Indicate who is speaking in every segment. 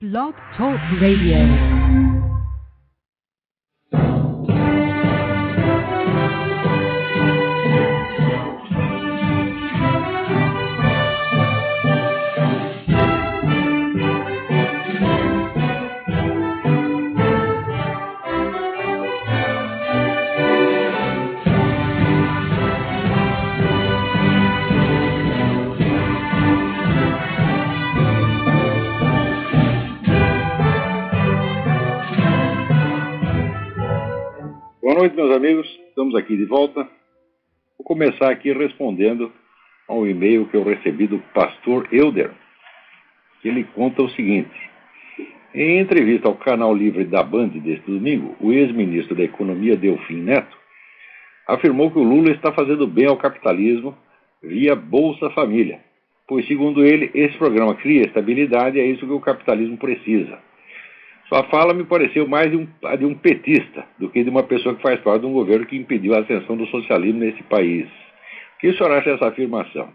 Speaker 1: Blog Talk Radio.
Speaker 2: Boa noite, meus amigos. Estamos aqui de volta. Vou começar aqui respondendo a um e-mail que eu recebi do pastor Elder, que ele conta o seguinte. Em entrevista ao canal Livre da Band deste domingo, o ex-ministro da Economia, Delfim Neto, afirmou que o Lula está fazendo bem ao capitalismo via Bolsa Família, pois, segundo ele, esse programa cria estabilidade e é isso que o capitalismo precisa. Sua fala me pareceu mais de um petista do que de uma pessoa que faz parte de um governo que impediu a ascensão do socialismo nesse país. O que o senhor acha dessa afirmação?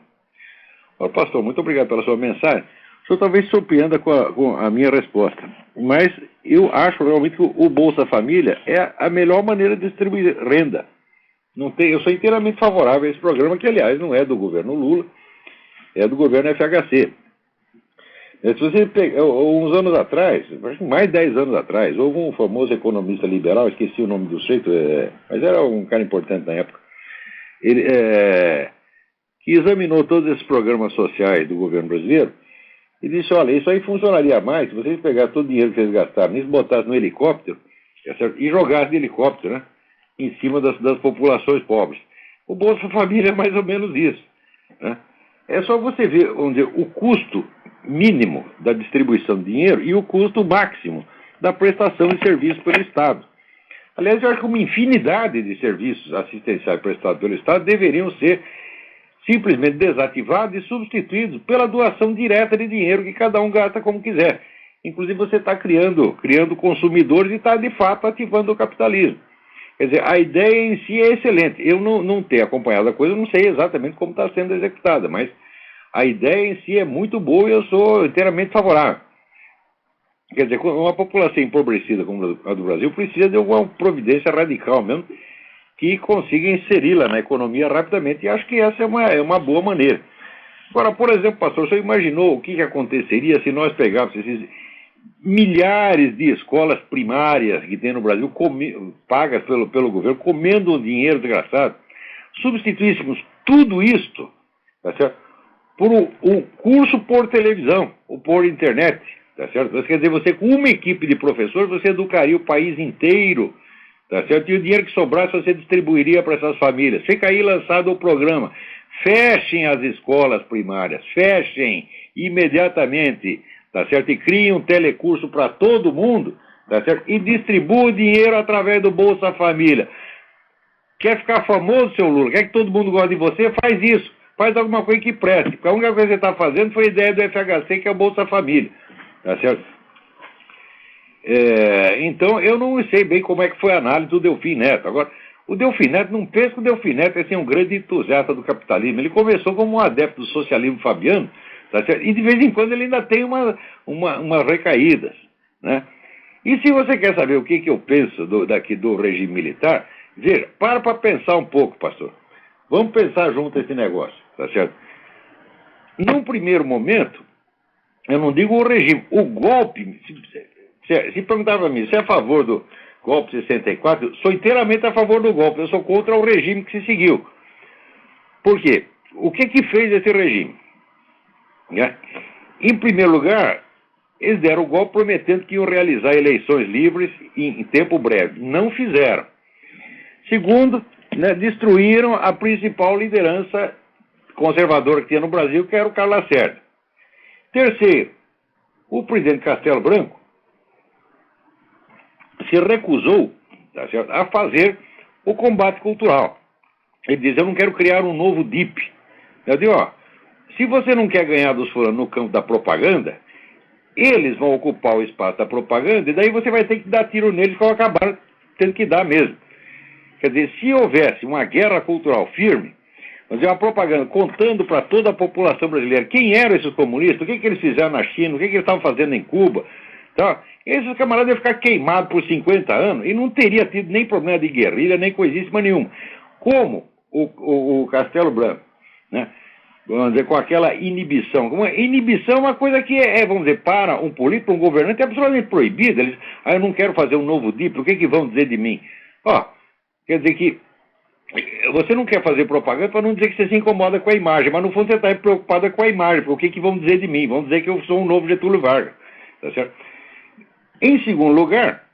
Speaker 2: Ora, pastor, muito obrigado pela sua mensagem. O senhor talvez surpreenda com a minha resposta, mas eu acho realmente que o Bolsa Família é a melhor maneira de distribuir renda. Eu sou inteiramente favorável a esse programa, que, aliás, não é do governo Lula, é do governo FHC. Se você pegar, uns anos atrás, mais de 10 anos atrás, houve um famoso economista liberal, esqueci o nome do sujeito, mas era um cara importante na época, ele que examinou todos esses programas sociais do governo brasileiro e disse, olha, isso aí funcionaria mais se vocês pegassem todo o dinheiro que vocês gastaram nisso, botassem no helicóptero, e jogassem de helicóptero, né, em cima das populações pobres. O Bolsa Família é mais ou menos isso, né? É só você ver onde o custo mínimo da distribuição de dinheiro e o custo máximo da prestação de serviços pelo Estado. Aliás, eu acho que uma infinidade de serviços assistenciais prestados pelo Estado deveriam ser simplesmente desativados e substituídos pela doação direta de dinheiro que cada um gasta como quiser. Inclusive, você está criando consumidores e está, de fato, ativando o capitalismo. Quer dizer, a ideia em si é excelente. Eu não tenho acompanhado a coisa, eu não sei exatamente como está sendo executada, mas a ideia em si é muito boa e eu sou inteiramente favorável. Quer dizer, uma população empobrecida como a do Brasil precisa de alguma providência radical mesmo que consiga inseri-la na economia rapidamente, e acho que essa é uma boa maneira. Agora, por exemplo, pastor, o senhor imaginou o que aconteceria se nós pegássemos esses milhares de escolas primárias que tem no Brasil, pagas pelo governo, comendo um dinheiro desgraçado, substituíssemos tudo isto, tá certo, por um curso por televisão ou por internet, tá certo? Quer dizer, você com uma equipe de professores, você educaria o país inteiro, tá certo? E o dinheiro que sobrasse você distribuiria para essas famílias. Fica aí lançado o programa. Fechem as escolas primárias, fechem imediatamente, tá certo? E criem um telecurso para todo mundo, tá certo? E distribua o dinheiro através do Bolsa Família. Quer ficar famoso, seu Lula? Quer que todo mundo goste de você? Faz isso. Faz alguma coisa que preste. Porque a única coisa que você está fazendo foi a ideia do FHC, que é o Bolsa Família. Tá certo? Então, eu não sei bem como é que foi a análise do Delfim Neto. Agora, o Delfim Neto, não pensa que o Delfim Neto é assim, um grande entusiasta do capitalismo. Ele começou como um adepto do socialismo fabiano, tá certo? E de vez em quando ele ainda tem umas recaídas, né? E se você quer saber o que eu penso daqui do regime militar, veja, para pensar um pouco, pastor. Vamos pensar junto esse negócio, tá certo? Num primeiro momento, eu não digo o regime, o golpe, se perguntar para mim, você é a favor do golpe 64, eu sou inteiramente a favor do golpe, eu sou contra o regime que se seguiu. Por quê? O que fez esse regime? Né? Em primeiro lugar, eles deram o golpe prometendo que iam realizar eleições livres em tempo breve. Não fizeram. Segundo, né, destruíram a principal liderança conservadora que tinha no Brasil, que era o Carlos Lacerda. Terceiro, o presidente Castelo Branco se recusou, tá certo, a fazer o combate cultural. Ele diz, eu não quero criar um novo DIP. Eu digo, se você não quer ganhar dos fulanos no campo da propaganda, eles vão ocupar o espaço da propaganda e daí você vai ter que dar tiro neles que vão acabar tendo que dar mesmo. Quer dizer, se houvesse uma guerra cultural firme, fazer uma propaganda contando para toda a população brasileira quem eram esses comunistas, o que eles fizeram na China, o que eles estavam fazendo em Cuba, Então, esses camaradas iam ficar queimados por 50 anos e não teria tido nem problema de guerrilha, nem coisíssima nenhuma. Como o Castelo Branco, né? Vamos dizer, com aquela inibição. Inibição é uma coisa que vamos dizer, para um político, um governante, é absolutamente proibida. Eles, eu não quero fazer um novo DIP, o que vão dizer de mim? Quer dizer que você não quer fazer propaganda para não dizer que você se incomoda com a imagem, mas no fundo você está preocupado com a imagem, porque o que vão dizer de mim? Vão dizer que eu sou um novo Getúlio Vargas, tá certo? Em segundo lugar,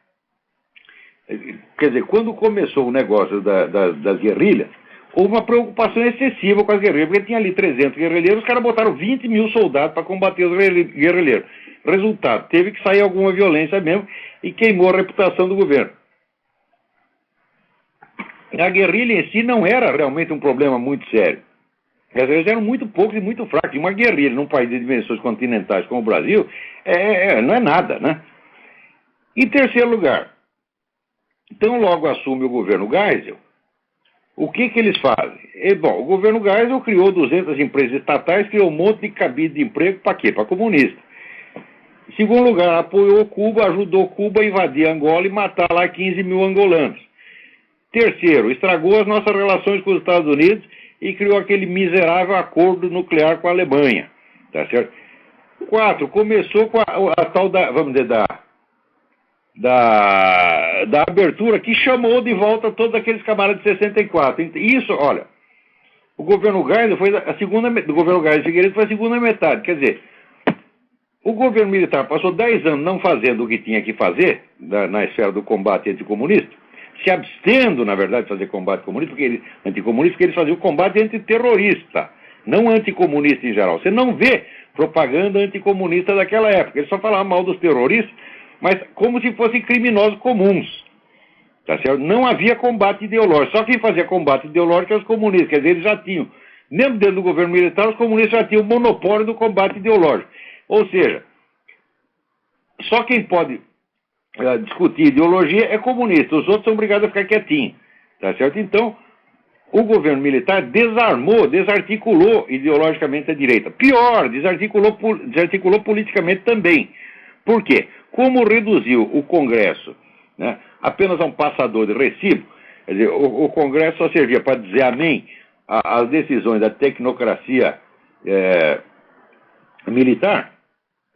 Speaker 2: quer dizer, quando começou o negócio das guerrilhas, houve uma preocupação excessiva com as guerrilhas, porque tinha ali 300 guerrilheiros, os caras botaram 20 mil soldados para combater os guerrilheiros. Resultado, teve que sair alguma violência mesmo e queimou a reputação do governo. A guerrilha em si não era realmente um problema muito sério. As guerrilhas eram muito poucos e muito fracos. E uma guerrilha num país de dimensões continentais como o Brasil não é nada, né? Em terceiro lugar, então logo assume o governo Geisel. O que eles fazem? O governo Geisel criou 200 empresas estatais, criou um monte de cabide de emprego, para quê? Para comunista. Em segundo lugar, apoiou Cuba, ajudou Cuba a invadir Angola e matar lá 15 mil angolanos. Terceiro, estragou as nossas relações com os Estados Unidos e criou aquele miserável acordo nuclear com a Alemanha. Tá certo? Quatro, começou com a tal vamos dizer, da abertura que chamou de volta todos aqueles camaradas de 64. Isso, olha, o governo Geisel foi o governo Geisel Figueiredo foi a segunda metade. Quer dizer, o governo militar passou 10 anos não fazendo o que tinha que fazer na esfera do combate anticomunista, se abstendo, na verdade, de fazer combate comunista, anticomunista, porque eles faziam o combate antiterrorista, não anticomunista em geral. Você não vê propaganda anticomunista daquela época. Eles só falavam mal dos terroristas, mas como se fossem criminosos comuns. Tá certo? Não havia combate ideológico. Só quem fazia combate ideológico eram os comunistas. Quer dizer, eles já tinham, mesmo dentro do governo militar, os comunistas já tinham o monopólio do combate ideológico. Ou seja, só quem pode discutir ideologia é comunista. Os outros são obrigados a ficar quietinhos. Tá certo? Então, o governo militar desarticulou ideologicamente a direita. Pior, desarticulou politicamente também. Por quê? Como reduziu o Congresso, né, apenas a um passador de recibo, quer dizer, o Congresso só servia para dizer amém às decisões da tecnocracia militar,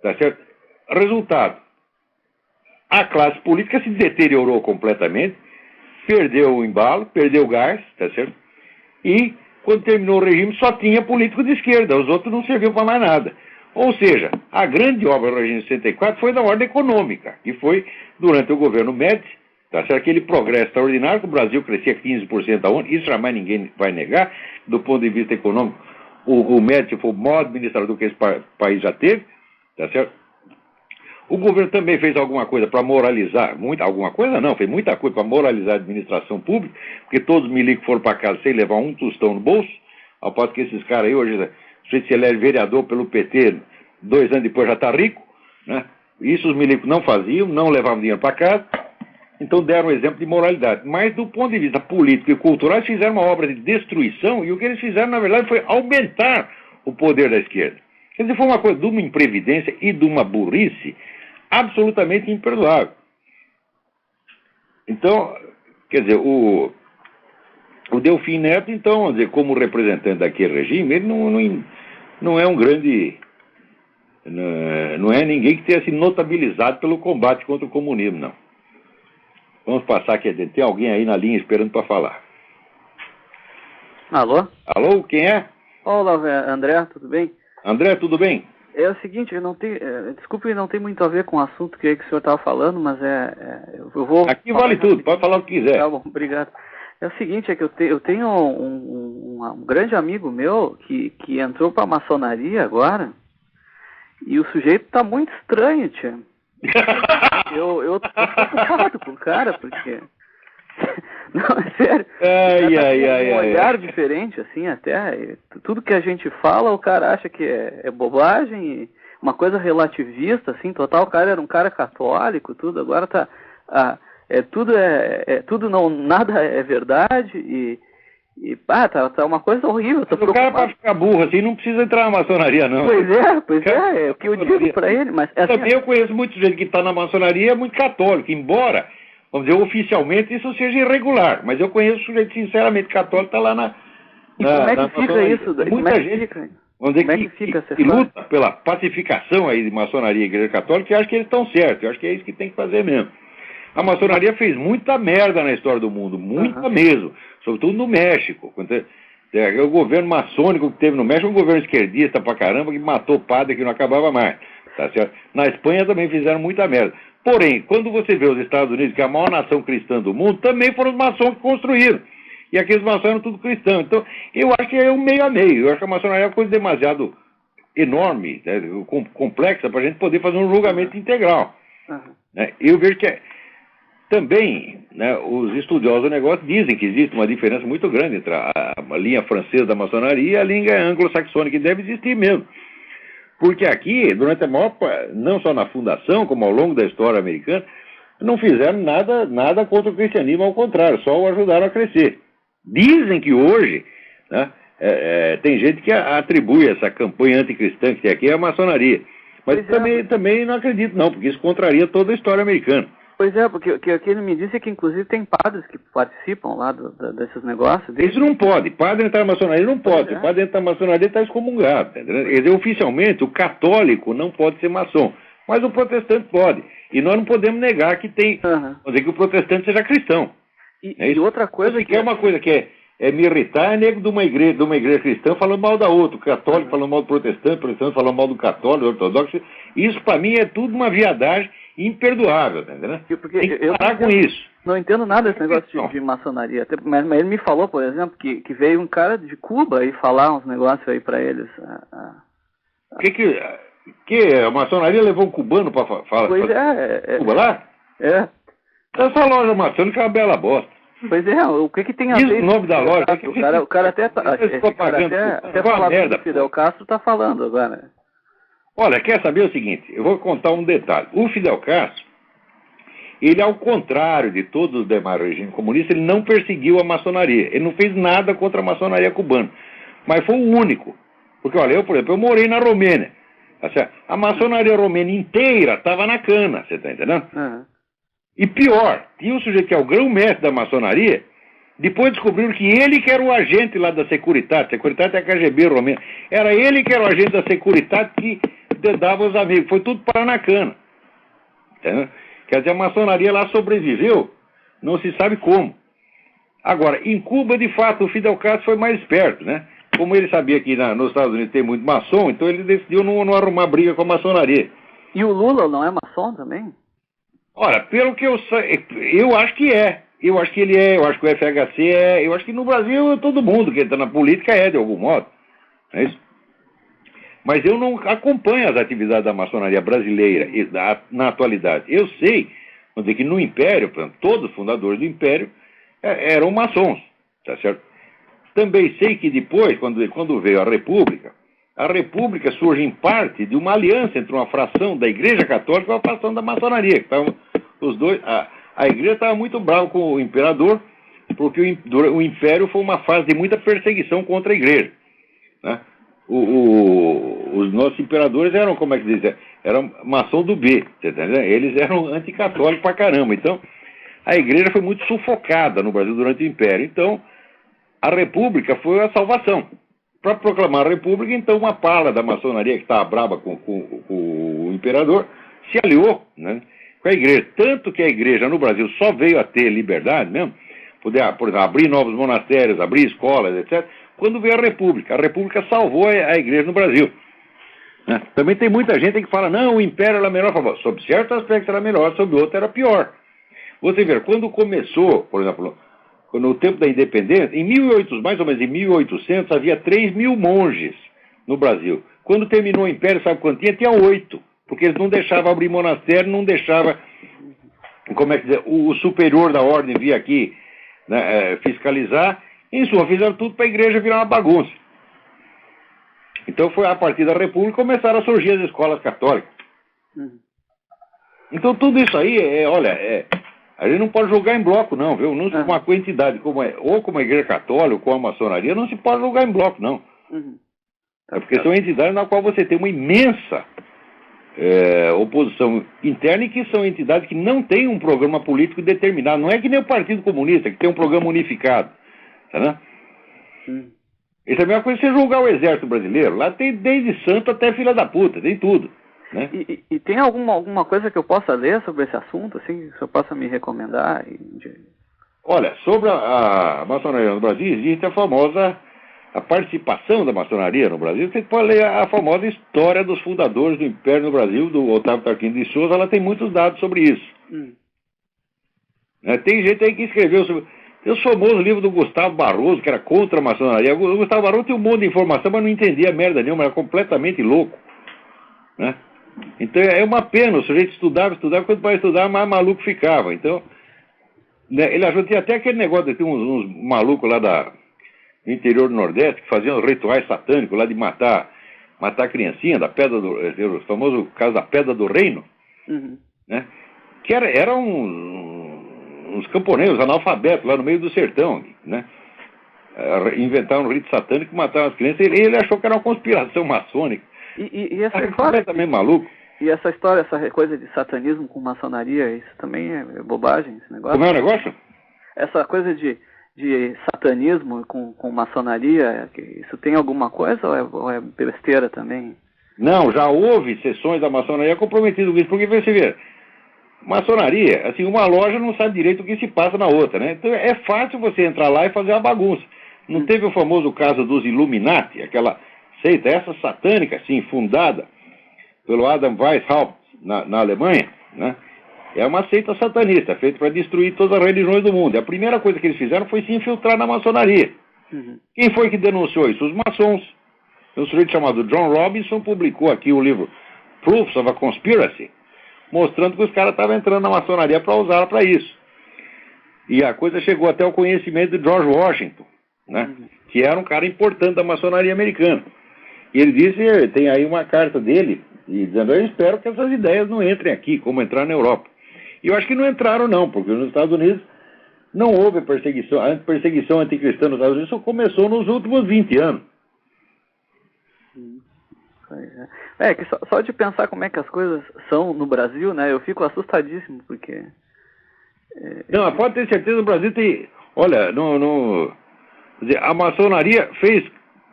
Speaker 2: tá certo? Resultado, a classe política se deteriorou completamente, perdeu o embalo, perdeu o gás, tá certo? E, quando terminou o regime, só tinha político de esquerda, os outros não serviam para mais nada. Ou seja, a grande obra do regime de 64 foi da ordem econômica, que foi durante o governo Médici, tá certo? Aquele progresso extraordinário, que o Brasil crescia 15% ao ano, isso jamais ninguém vai negar, do ponto de vista econômico. O Médici foi o maior administrador que esse país já teve, tá certo? O governo também fez alguma coisa para moralizar, alguma coisa não, fez muita coisa para moralizar a administração pública, porque todos os milicos foram para casa sem levar um tostão no bolso, ao passo que esses caras aí hoje, se ele é vereador pelo PT, 2 anos depois já está rico, né? Isso os milicos não faziam, não levavam dinheiro para casa, então deram um exemplo de moralidade. Mas do ponto de vista político e cultural, eles fizeram uma obra de destruição, e o que eles fizeram, na verdade, foi aumentar o poder da esquerda. Quer dizer, foi uma coisa de uma imprevidência e de uma burrice absolutamente imperdoável. Então, quer dizer, o Delfim Neto, então, vamos dizer, como representante daquele regime, ele não é um grande... Não é ninguém que tenha se notabilizado pelo combate contra o comunismo, não. Vamos passar aqui. Tem alguém aí na linha esperando para falar.
Speaker 1: Alô?
Speaker 2: Alô, quem é?
Speaker 1: Olá, André, tudo bem?
Speaker 2: André, tudo bem?
Speaker 1: É o seguinte, desculpe, não tem muito a ver com o assunto que o senhor estava falando, mas eu vou...
Speaker 2: Aqui vale tudo, pode falar o que quiser.
Speaker 1: Tá bom, obrigado. É o seguinte, é que eu tenho um grande amigo meu que entrou para a maçonaria agora, e o sujeito tá muito estranho, tia. Eu tô preocupado com o cara, porque... Não, é sério. Um olhar diferente, assim, até. Tudo que a gente fala, o cara acha que é bobagem, e uma coisa relativista, assim, total. O cara era um cara católico, tudo. Agora tá. Tudo não, nada é verdade, E, tá uma coisa horrível.
Speaker 2: O cara, para ficar burro assim, não precisa entrar na maçonaria, não.
Speaker 1: Pois é o que eu digo para ele. Mas assim,
Speaker 2: também eu conheço muita gente que está na maçonaria, muito católico, embora, vamos dizer, oficialmente isso seja irregular. Mas eu conheço sujeito sinceramente católico que está lá na.
Speaker 1: E como é que fica isso?
Speaker 2: Muita gente, vamos dizer, que luta pela pacificação aí de maçonaria e igreja católica, e acho que eles estão certos. Eu acho que é isso que tem que fazer mesmo. A maçonaria fez muita merda na história do mundo, muita mesmo, sobretudo no México. O governo maçônico que teve no México, um governo esquerdista pra caramba, que matou padre que não acabava mais. Tá certo? Na Espanha também fizeram muita merda. Porém, quando você vê os Estados Unidos, que é a maior nação cristã do mundo, também foram os maçons que construíram. E aqueles maçons eram tudo cristãos. Então, eu acho que é um meio a meio. Eu acho que a maçonaria é uma coisa demasiado enorme, né, complexa, para a gente poder fazer um julgamento integral. Né? Eu vejo que também, né, os estudiosos do negócio dizem que existe uma diferença muito grande entre a linha francesa da maçonaria e a linha anglo-saxônica, que deve existir mesmo. Porque aqui, durante a maior parte, não só na fundação, como ao longo da história americana, não fizeram nada contra o cristianismo, ao contrário, só o ajudaram a crescer. Dizem que hoje, né, tem gente que atribui essa campanha anticristã que tem aqui à maçonaria. Mas também não acredito não, porque isso contraria toda a história americana.
Speaker 1: Pois é, porque o que ele me disse é que inclusive tem padres que participam lá desses negócios.
Speaker 2: Isso não pode. Padre entrar na maçonaria não pode. O padre entrar na maçonaria está excomungado. Tá entendendo? Quer dizer, oficialmente, o católico não pode ser maçom, mas o protestante pode. E nós não podemos negar que tem... Vamos dizer que o protestante seja cristão.
Speaker 1: E outra coisa
Speaker 2: que é uma coisa que é me irritar, é nego de uma igreja cristã falando mal da outra, o católico falando mal do protestante, o protestante falando mal do católico, do ortodoxo. Isso, para mim, é tudo uma viadagem imperdoável, tá entendendo?
Speaker 1: Porque
Speaker 2: tem que parar com isso.
Speaker 1: Não entendo nada desse negócio de maçonaria. Mas ele me falou, por exemplo, que veio um cara de Cuba aí falar uns negócios aí para eles.
Speaker 2: Que a maçonaria levou um cubano para falar?
Speaker 1: Pois
Speaker 2: Cuba lá?
Speaker 1: É.
Speaker 2: Essa loja maçônica é uma bela bosta.
Speaker 1: Pois é, o que tem a ver?
Speaker 2: Diz o nome da loja.
Speaker 1: O cara até falar do Fidel Castro tá falando agora.
Speaker 2: Olha, quer saber o seguinte? Eu vou contar um detalhe. O Fidel Castro, ele, ao contrário de todos os demais regimes comunistas, ele não perseguiu a maçonaria. Ele não fez nada contra a maçonaria cubana. Mas foi o único. Porque, olha, por exemplo, eu morei na Romênia. A maçonaria romena inteira estava na cana, você está entendendo? E pior, tinha um sujeito que é o grão-mestre da maçonaria, depois descobriram que ele que era o agente lá da Securitate. Securitate é a KGB romena. Era ele que era o agente da Securitate que dava os amigos. Foi tudo parar na cana. Entendeu? Quer dizer, a maçonaria lá sobreviveu, não se sabe como. Agora, em Cuba, de fato, o Fidel Castro foi mais esperto, né? Como ele sabia que nos Estados Unidos tem muito maçom, então ele decidiu não arrumar briga com a maçonaria.
Speaker 1: E o Lula não é maçom também?
Speaker 2: Ora, pelo que eu sei, eu acho que é. Eu acho que ele é, eu acho que o FHC é, eu acho que no Brasil todo mundo que está na política é, de algum modo. É isso? Mas eu não acompanho as atividades da maçonaria brasileira na atualidade. Eu sei, vamos dizer que no Império, por exemplo, todos os fundadores do Império eram maçons, tá certo? Também sei que depois, quando veio a República surge em parte de uma aliança entre uma fração da Igreja Católica e uma fração da maçonaria. Então, os dois, a Igreja estava muito brava com o imperador, porque o Império foi uma fase de muita perseguição contra a Igreja, né? Os nossos imperadores eram, como é que dizem, eram maçom do B, você tá entendendo? Eles eram anticatólicos pra caramba. Então, a Igreja foi muito sufocada no Brasil durante o Império. Então, a República foi a salvação. Para proclamar a República, então, uma pala da maçonaria que estava brava com o imperador se aliou, né, com a Igreja. Tanto que a Igreja no Brasil só veio a ter liberdade mesmo, poder, por exemplo, abrir novos monastérios, abrir escolas, etc., quando veio a República. A República salvou a Igreja no Brasil. Né? Também tem muita gente que fala, não, o Império era melhor. Sob certo aspecto era melhor, sob outro era pior. Você vê, quando começou, por exemplo, no tempo da independência, mais ou menos em 1800, havia 3.000 monges no Brasil. Quando terminou o Império, sabe quanto tinha? Tinha 8, porque eles não deixavam abrir monastério, não deixavam, como é que dizer, o superior da ordem vir aqui, né, fiscalizar. Em suma, fizeram tudo para a Igreja virar uma bagunça. Então foi a partir da República que começaram a surgir as escolas católicas. Então tudo isso aí, A gente não pode julgar em bloco, não, viu? Não, uma entidade ou como a Igreja Católica, ou como a maçonaria, não se pode julgar em bloco, não. É porque são entidades na qual você tem uma imensa oposição interna e que são entidades que não têm um programa político determinado. Não é que nem o Partido Comunista, que tem um programa unificado. Tá, né? Isso é a mesma coisa que você julgar o Exército Brasileiro. Lá tem desde santo até filha da puta, tem tudo. Né?
Speaker 1: E tem alguma coisa que eu possa ler sobre esse assunto, assim, que eu possa me recomendar?
Speaker 2: Olha, sobre a maçonaria no Brasil, existe a participação da maçonaria no Brasil. Você pode ler a famosa história dos fundadores do Império no Brasil, do Otávio Tarquínio de Souza, ela tem muitos dados sobre isso. Tem gente aí que escreveu sobre... Tem o famoso livro do Gustavo Barroso, que era contra a maçonaria. O Gustavo Barroso tem um monte de informação, mas não entendia merda nenhuma, era completamente louco. Né? Então é uma pena, o sujeito estudava, quanto mais estudava, mais maluco ficava. Então, né, ele achou que tinha até aquele negócio de ter uns malucos lá no interior do Nordeste que faziam rituais satânicos lá de matar a criancinha da pedra o famoso caso da Pedra do Reino, né? Que eram uns camponeses analfabetos lá no meio do sertão, né? Inventaram um rito satânico e mataram as crianças. Ele achou que era uma conspiração maçônica.
Speaker 1: E essa história...
Speaker 2: completamente maluco.
Speaker 1: E essa história, essa coisa de satanismo com maçonaria, isso também é bobagem, esse negócio?
Speaker 2: Como é o negócio?
Speaker 1: Essa coisa de satanismo com maçonaria, isso tem alguma coisa ou é besteira também?
Speaker 2: Não, já houve sessões da maçonaria comprometidas com isso, porque você vê, maçonaria, assim, uma loja não sabe direito o que se passa na outra, né? Então é fácil você entrar lá e fazer uma bagunça. Não teve o famoso caso dos Illuminati, aquela seita, essa satânica, assim, fundada pelo Adam Weishaupt na Alemanha, né? É uma seita satanista, feita para destruir todas as religiões do mundo. E a primeira coisa que eles fizeram foi se infiltrar na maçonaria. Quem foi que denunciou isso? Os maçons. Um sujeito chamado John Robinson publicou aqui o livro Proofs of a Conspiracy, mostrando que os caras estavam entrando na maçonaria para usá-la para isso. E a coisa chegou até o conhecimento de George Washington, né? Que era um cara importante da maçonaria americana. E ele disse, tem aí uma carta dele, dizendo, eu espero que essas ideias não entrem aqui, como entrar na Europa. E eu acho que não entraram não, porque nos Estados Unidos não houve perseguição anticristã nos Estados Unidos, isso começou nos últimos 20 anos.
Speaker 1: Que só de pensar como é que as coisas são no Brasil, né, eu fico assustadíssimo, porque...
Speaker 2: Não, pode ter certeza, o Brasil tem... Olha, a maçonaria fez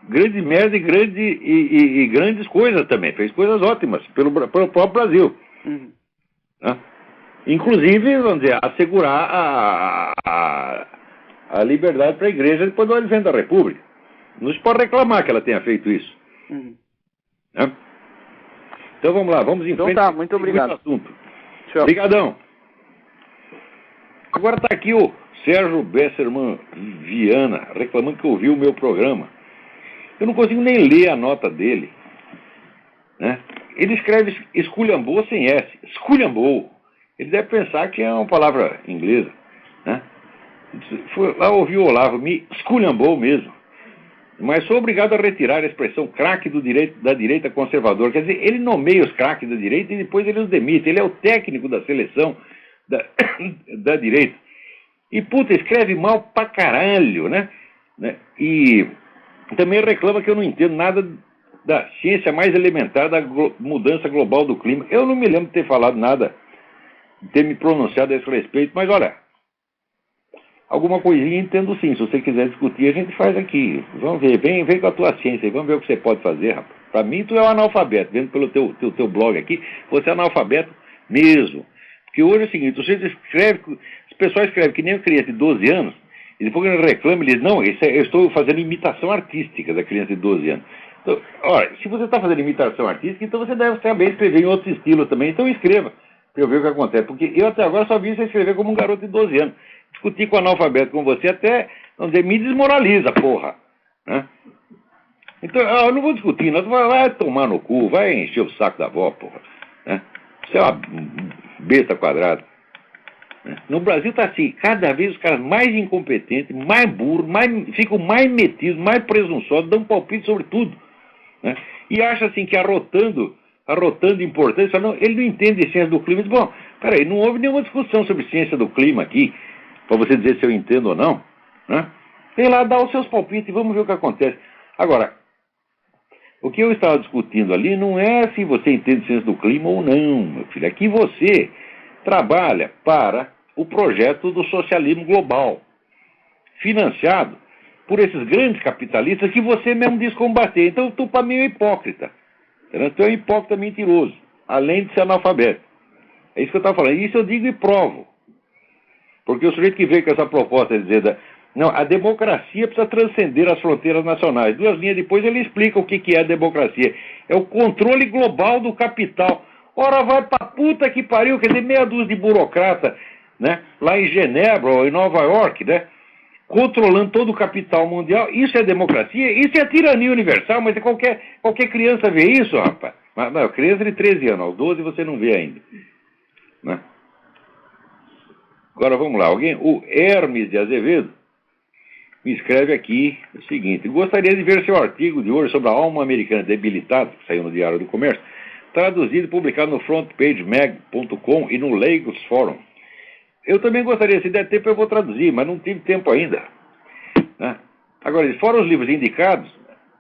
Speaker 2: grande merda e grandes coisas também, fez coisas ótimas pelo próprio Brasil. Né? Inclusive, vamos dizer, assegurar a liberdade para a igreja depois do advento da República. Não se pode reclamar que ela tenha feito isso. Né? Então vamos lá, vamos em frente.
Speaker 1: Então tá, muito obrigado.
Speaker 2: Obrigadão. Agora está aqui o Sérgio Besserman Viana, reclamando que ouviu o meu programa. Eu não consigo nem ler a nota dele. Né? Ele escreve esculhambou sem S. Esculhambou. Ele deve pensar que é uma palavra inglesa. Né? Foi lá ouvir o Olavo, me esculhambou mesmo. Mas sou obrigado a retirar a expressão craque da direita conservadora. Quer dizer, ele nomeia os craques da direita e depois ele os demite. Ele é o técnico da seleção da direita. E, puta, escreve mal pra caralho, né? E também reclama que eu não entendo nada da ciência mais elementar da mudança global do clima. Eu não me lembro de ter falado nada, de ter me pronunciado a esse respeito, mas olha, alguma coisinha entendo sim. Se você quiser discutir, a gente faz aqui. Vamos ver, vem com a tua ciência aí, vamos ver o que você pode fazer, rapaz. Pra mim, tu é um analfabeto. Vendo pelo teu blog aqui, você é analfabeto mesmo. Porque hoje é o seguinte, você escreve, as pessoas escrevem que nem uma criança de 12 anos, e depois que ele reclama, ele diz, não, eu estou fazendo imitação artística da criança de 12 anos. Então, olha, se você está fazendo imitação artística, então você deve saber escrever em outro estilo também. Então escreva, para eu ver o que acontece. Porque eu até agora só vi você escrever como um garoto de 12 anos. Discutir com analfabeto com você até, vamos dizer, me desmoraliza, porra. Né? Então, eu não vou discutir, não. Vai tomar no cu, vai encher o saco da avó, porra. Né? Você é uma besta quadrada. No Brasil está assim, cada vez os caras mais incompetentes, mais burros, ficam mais metidos, mais presunçosos, dão palpite sobre tudo. Né? E acha assim que arrotando importância, não, ele não entende a ciência do clima. Diz, bom, Peraí, não houve nenhuma discussão sobre ciência do clima aqui, para você dizer se eu entendo ou não, né? Sei lá, dá os seus palpites e vamos ver o que acontece. Agora, o que eu estava discutindo ali não é se você entende ciência do clima ou não, meu filho. É que você trabalha para o projeto do socialismo global, financiado por esses grandes capitalistas que você mesmo diz combater. Então, tu para mim é hipócrita. Tu é um hipócrita mentiroso, além de ser analfabeto. É isso que eu estava falando. Isso eu digo e provo. Porque o sujeito que veio com essa proposta de dizer... Não, a democracia precisa transcender as fronteiras nacionais. 2 linhas depois ele explica o que é a democracia. É o controle global do capital. Ora, vai pra puta que pariu, quer dizer, meia dúzia de burocrata, né? Lá em Genebra ou em Nova York, né? Controlando todo o capital mundial. Isso é democracia? Isso é tirania universal, mas qualquer criança vê isso, rapaz. Mas, não, criança de 13 anos, aos 12 você não vê ainda, né? Agora vamos lá, o Hermes de Azevedo me escreve aqui o seguinte: gostaria de ver seu artigo de hoje sobre a alma americana debilitada, que saiu no Diário do Comércio, traduzido e publicado no frontpagemag.com e no Lagos Forum. Eu também gostaria, se der tempo eu vou traduzir, mas não tive tempo ainda, né? Agora, fora os livros indicados,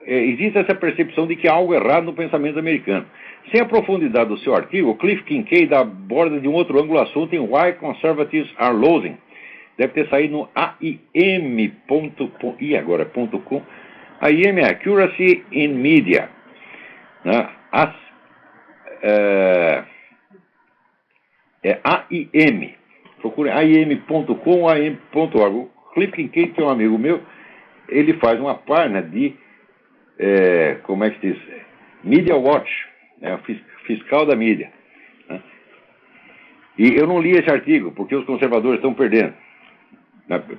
Speaker 2: existe essa percepção de que há algo errado no pensamento americano. Sem a profundidade do seu artigo, Cliff Kincaid aborda de um outro ângulo o assunto em Why Conservatives Are Losing. Deve ter saído no aim.com. AIM é Accuracy in Media, né? É AIM. Procure aim.com, aim.org. O Cliff Kincaid, que é um amigo meu, ele faz uma página de, como é que se diz? Media Watch, né? Fiscal da mídia, né? E eu não li esse artigo, porque os conservadores estão perdendo.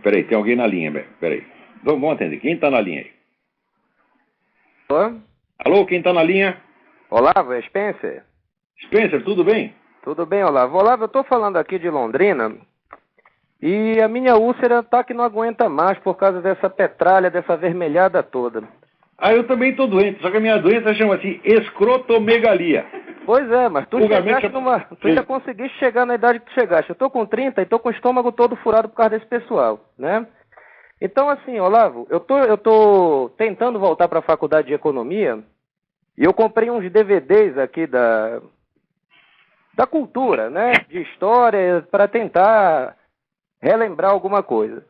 Speaker 2: Peraí, tem alguém na linha, peraí. Vamos atender. Quem está na linha aí?
Speaker 3: Alô?
Speaker 2: Alô, quem está na linha?
Speaker 3: Olavo, é Spencer?
Speaker 2: Spencer, tudo bem?
Speaker 3: Tudo bem, Olavo. Olavo, eu estou falando aqui de Londrina e a minha úlcera tá que não aguenta mais por causa dessa petralha, dessa vermelhada toda.
Speaker 2: Ah, eu também estou doente, só que a minha doença chama-se escrotomegalia.
Speaker 3: Pois é, mas tu já conseguiste chegar na idade que tu chegaste. Eu tô com 30 e tô com o estômago todo furado por causa desse pessoal, né? Então, assim, Olavo, eu tô tentando voltar para a faculdade de economia e eu comprei uns DVDs aqui da cultura, né? De história, para tentar relembrar alguma coisa.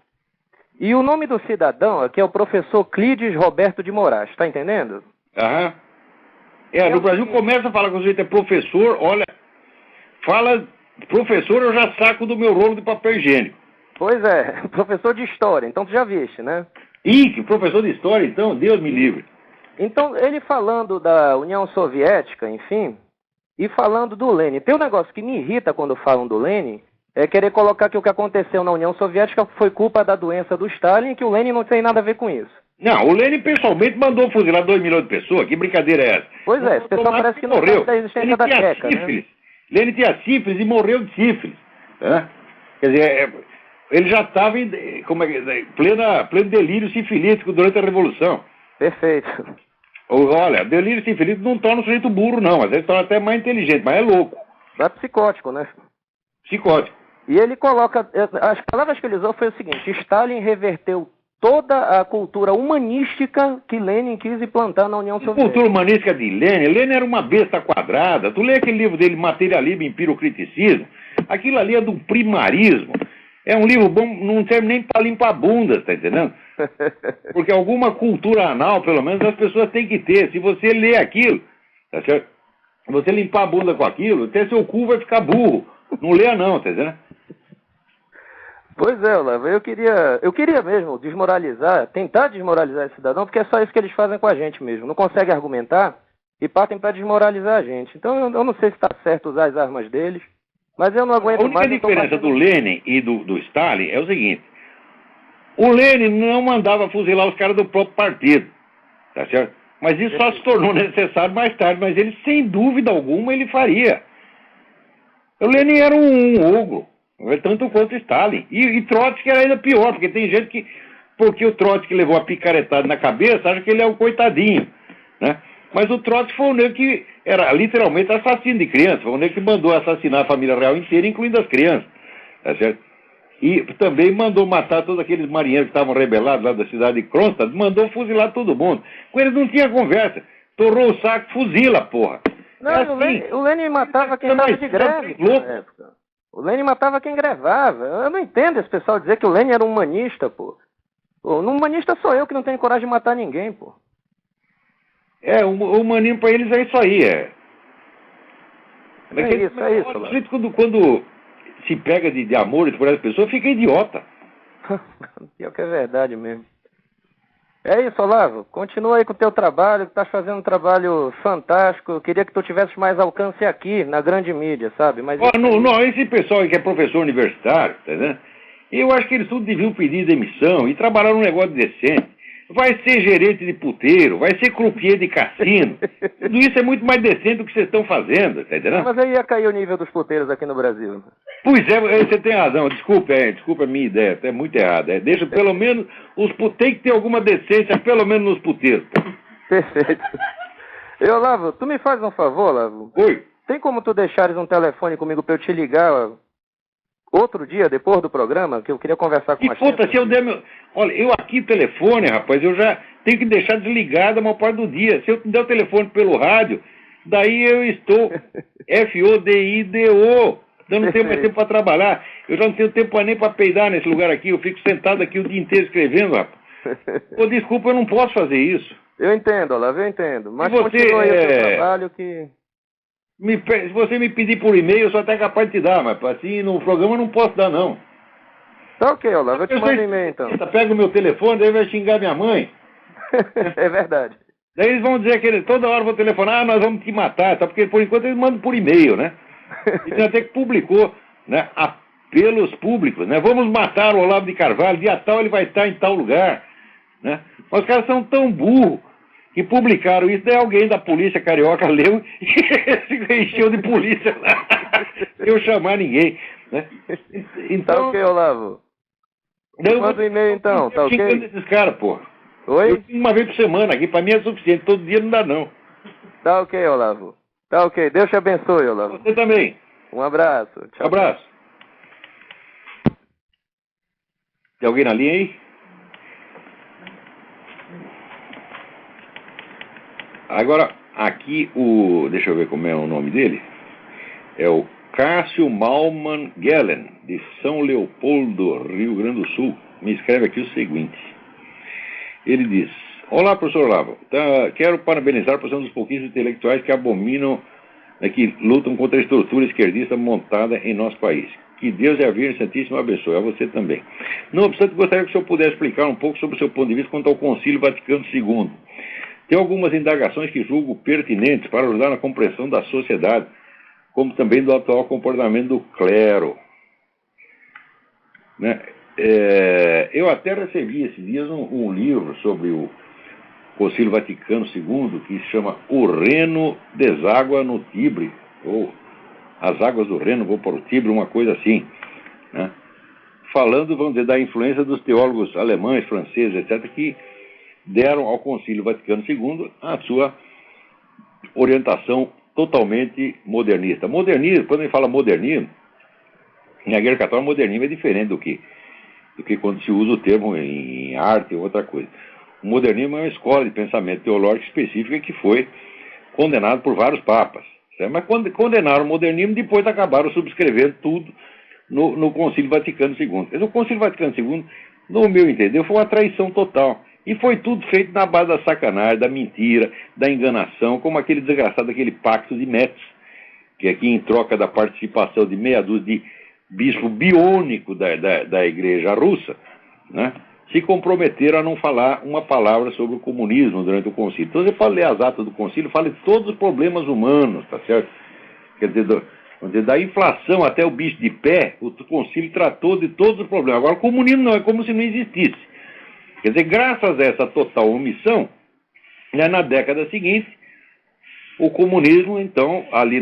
Speaker 3: E o nome do cidadão aqui é o professor Clídes Roberto de Moraes, tá entendendo?
Speaker 2: Aham. No Brasil começa a falar que o sujeito é professor, olha, fala professor, eu já saco do meu rolo de papel higiênico.
Speaker 3: Pois é, professor de história, então tu já viste, né?
Speaker 2: Ih, que professor de história, então, Deus me livre.
Speaker 3: Então, ele falando da União Soviética, enfim, e falando do Lenin. Tem um negócio que me irrita quando falam do Lenin, é querer colocar que o que aconteceu na União Soviética foi culpa da doença do Stalin e que o Lenin não tem nada a ver com isso.
Speaker 2: Não, o Lenin pessoalmente mandou fuzilar 2 milhões de pessoas. Que brincadeira é essa?
Speaker 3: Pois é, esse pessoal parece que não sabe da existência da Tcheca, né?
Speaker 2: Lenin tinha sífilis e morreu de sífilis. Né? Quer dizer, ele já estava em pleno delírio sifilítico durante a Revolução.
Speaker 3: Perfeito.
Speaker 2: Olha, delírio sifilítico não torna o sujeito burro, não. Às vezes torna até mais inteligente, mas é louco.
Speaker 3: É psicótico, né?
Speaker 2: Psicótico.
Speaker 3: E ele coloca... As palavras que ele usou foi o seguinte: Stalin reverteu toda a cultura humanística que Lenin quis implantar na União Soviética.
Speaker 2: Cultura humanística de Lenin? Lenin era uma besta quadrada. Tu lê aquele livro dele, Materialismo e Empirocriticismo, aquilo ali é do primarismo. É um livro bom, não serve nem para limpar bundas, tá entendendo? Porque alguma cultura anal, pelo menos, as pessoas têm que ter. Se você ler aquilo, tá certo? Se você limpar a bunda com aquilo, até seu cu vai ficar burro. Não leia não, tá entendendo?
Speaker 3: Pois é, Olavo, eu queria mesmo tentar desmoralizar esse cidadão, porque é só isso que eles fazem com a gente mesmo. Não conseguem argumentar e partem para desmoralizar a gente. Então eu não sei se está certo usar as armas deles, mas eu não aguento mais.
Speaker 2: A única diferença do Lenin e do Stalin é o seguinte: o Lenin não mandava fuzilar os caras do próprio partido, tá certo? Mas isso só se tornou necessário mais tarde, mas ele, sem dúvida alguma, ele faria. O Lenin era um ogro, tanto quanto Stalin. E Trotsky era ainda pior, porque tem gente que, porque o Trotsky levou a picaretada na cabeça, acha que ele é um coitadinho, né? Mas o Trotsky foi o negro que era literalmente assassino de crianças, foi o negro que mandou assassinar a família real inteira, incluindo as crianças, tá certo? E também mandou matar todos aqueles marinheiros que estavam rebelados lá da cidade de Kronstadt, mandou fuzilar todo mundo. Com eles não tinha conversa. Torrou o saco, fuzila, porra.
Speaker 3: Não, assim, o Lenin matava quem estava de greve na época. O Lenin matava quem grevava. Eu não entendo esse pessoal dizer que o Lenin era um humanista, pô. Pô, um humanista sou eu que não tenho coragem de matar ninguém, pô.
Speaker 2: O humanismo pra eles é isso aí,
Speaker 3: É isso.
Speaker 2: Quando se pega de amores por essa pessoa, fica idiota.
Speaker 3: Pior que é verdade mesmo. É isso, Olavo. Continua aí com o teu trabalho, que estás fazendo um trabalho fantástico. Eu queria que tu tivesse mais alcance aqui, na grande mídia, sabe? Mas
Speaker 2: esse pessoal aí que é professor universitário, tá vendo? Eu acho que eles tudo deviam pedir demissão e trabalhar num negócio decente. Vai ser gerente de puteiro, vai ser croupier de cassino. Tudo isso é muito mais decente do que vocês estão fazendo, tá entendendo?
Speaker 3: Mas aí ia cair o nível dos puteiros aqui no Brasil.
Speaker 2: Pois é, você tem razão. Desculpa a minha ideia, é muito errada. Deixa pelo menos tem que ter alguma decência, pelo menos nos puteiros.
Speaker 3: Perfeito. Olavo, tu me faz um favor, Olavo?
Speaker 2: Oi.
Speaker 3: Tem como tu deixares um telefone comigo pra eu te ligar outro dia, depois do programa, que eu queria conversar com
Speaker 2: a puta, se eu der meu... Olha, eu aqui telefone, rapaz, eu já tenho que deixar desligado a maior parte do dia. Se eu der o telefone pelo rádio, daí eu estou FODIDO. Eu não tenho mais tempo para trabalhar. Eu já não tenho tempo nem para peidar nesse lugar aqui. Eu fico sentado aqui o dia inteiro escrevendo, rapaz. Pô, desculpa, eu não posso fazer isso.
Speaker 3: Eu entendo, Olavo, eu entendo. Mas continua aí o seu trabalho que...
Speaker 2: Se você me pedir por e-mail, eu sou até capaz de te dar, mas assim, no programa eu não posso dar, não.
Speaker 3: Tá ok, Olavo, eu te mando e-mail, então.
Speaker 2: Pega o meu telefone, daí vai xingar minha mãe.
Speaker 3: É verdade.
Speaker 2: Daí eles vão dizer que toda hora vão telefonar, nós vamos te matar, tá? Porque por enquanto eles mandam por e-mail, né? E até que publicou, né? Apelos públicos, né? Vamos matar o Olavo de Carvalho, dia tal ele vai estar em tal lugar, né? Mas os caras são tão burros que publicaram isso, daí alguém da polícia carioca leu e encheu de polícia lá, sem eu chamar ninguém, né?
Speaker 3: Então, tá ok, Olavo. Manda um e-mail então, tá ok?
Speaker 2: Esses caras, porra.
Speaker 3: Oi?
Speaker 2: Eu tenho uma vez por semana aqui, pra mim é suficiente, todo dia não dá não.
Speaker 3: Tá ok, Olavo. Tá ok, Deus te abençoe, Olavo.
Speaker 2: Você também.
Speaker 3: Um abraço. Tchau.
Speaker 2: Abraço. Tem alguém na linha aí? Agora, aqui deixa eu ver como é o nome dele. É o Cássio Malman Gellen, de São Leopoldo, Rio Grande do Sul. Me escreve aqui o seguinte. Ele diz: olá, professor Olavo. Quero parabenizar por ser um dos pouquíssimos intelectuais que abominam, que lutam contra a estrutura esquerdista montada em nosso país. Que Deus e a Virgem Santíssima abençoe. A você também. Não obstante, gostaria que o senhor pudesse explicar um pouco sobre o seu ponto de vista quanto ao Concílio Vaticano II. Tem algumas indagações que julgo pertinentes para ajudar na compreensão da sociedade, como também do atual comportamento do clero. Né? Eu até recebi esses dias um livro sobre o Concílio Vaticano II, que se chama O Reno Deságua no Tibre, ou As Águas do Reno vão para o Tibre, uma coisa assim, né? Falando, vamos dizer, da influência dos teólogos alemães, franceses, etc., que deram ao Concílio Vaticano II a sua orientação totalmente modernista. Modernismo, quando a gente fala modernismo, na Igreja Católica, modernismo é diferente do que quando se usa o termo em arte ou outra coisa. O modernismo é uma escola de pensamento teológico específica que foi condenado por vários papas. Certo? Mas quando condenaram o modernismo, depois acabaram subscrevendo tudo no Concílio Vaticano II. Mas o Concílio Vaticano II, no meu entender, foi uma traição total. E foi tudo feito na base da sacanagem, da mentira, da enganação, como aquele desgraçado, aquele pacto de Metz, que aqui em troca da participação de meia dúzia de bispo biônico da igreja russa, né, se comprometeram a não falar uma palavra sobre o comunismo durante o concílio. Então, você pode ler as atas do concílio, fala de todos os problemas humanos, tá certo? Quer dizer, da inflação até o bicho de pé, o concílio tratou de todos os problemas. Agora, o comunismo não, é como se não existisse. Quer dizer, graças a essa total omissão, né, na década seguinte, o comunismo, então, ali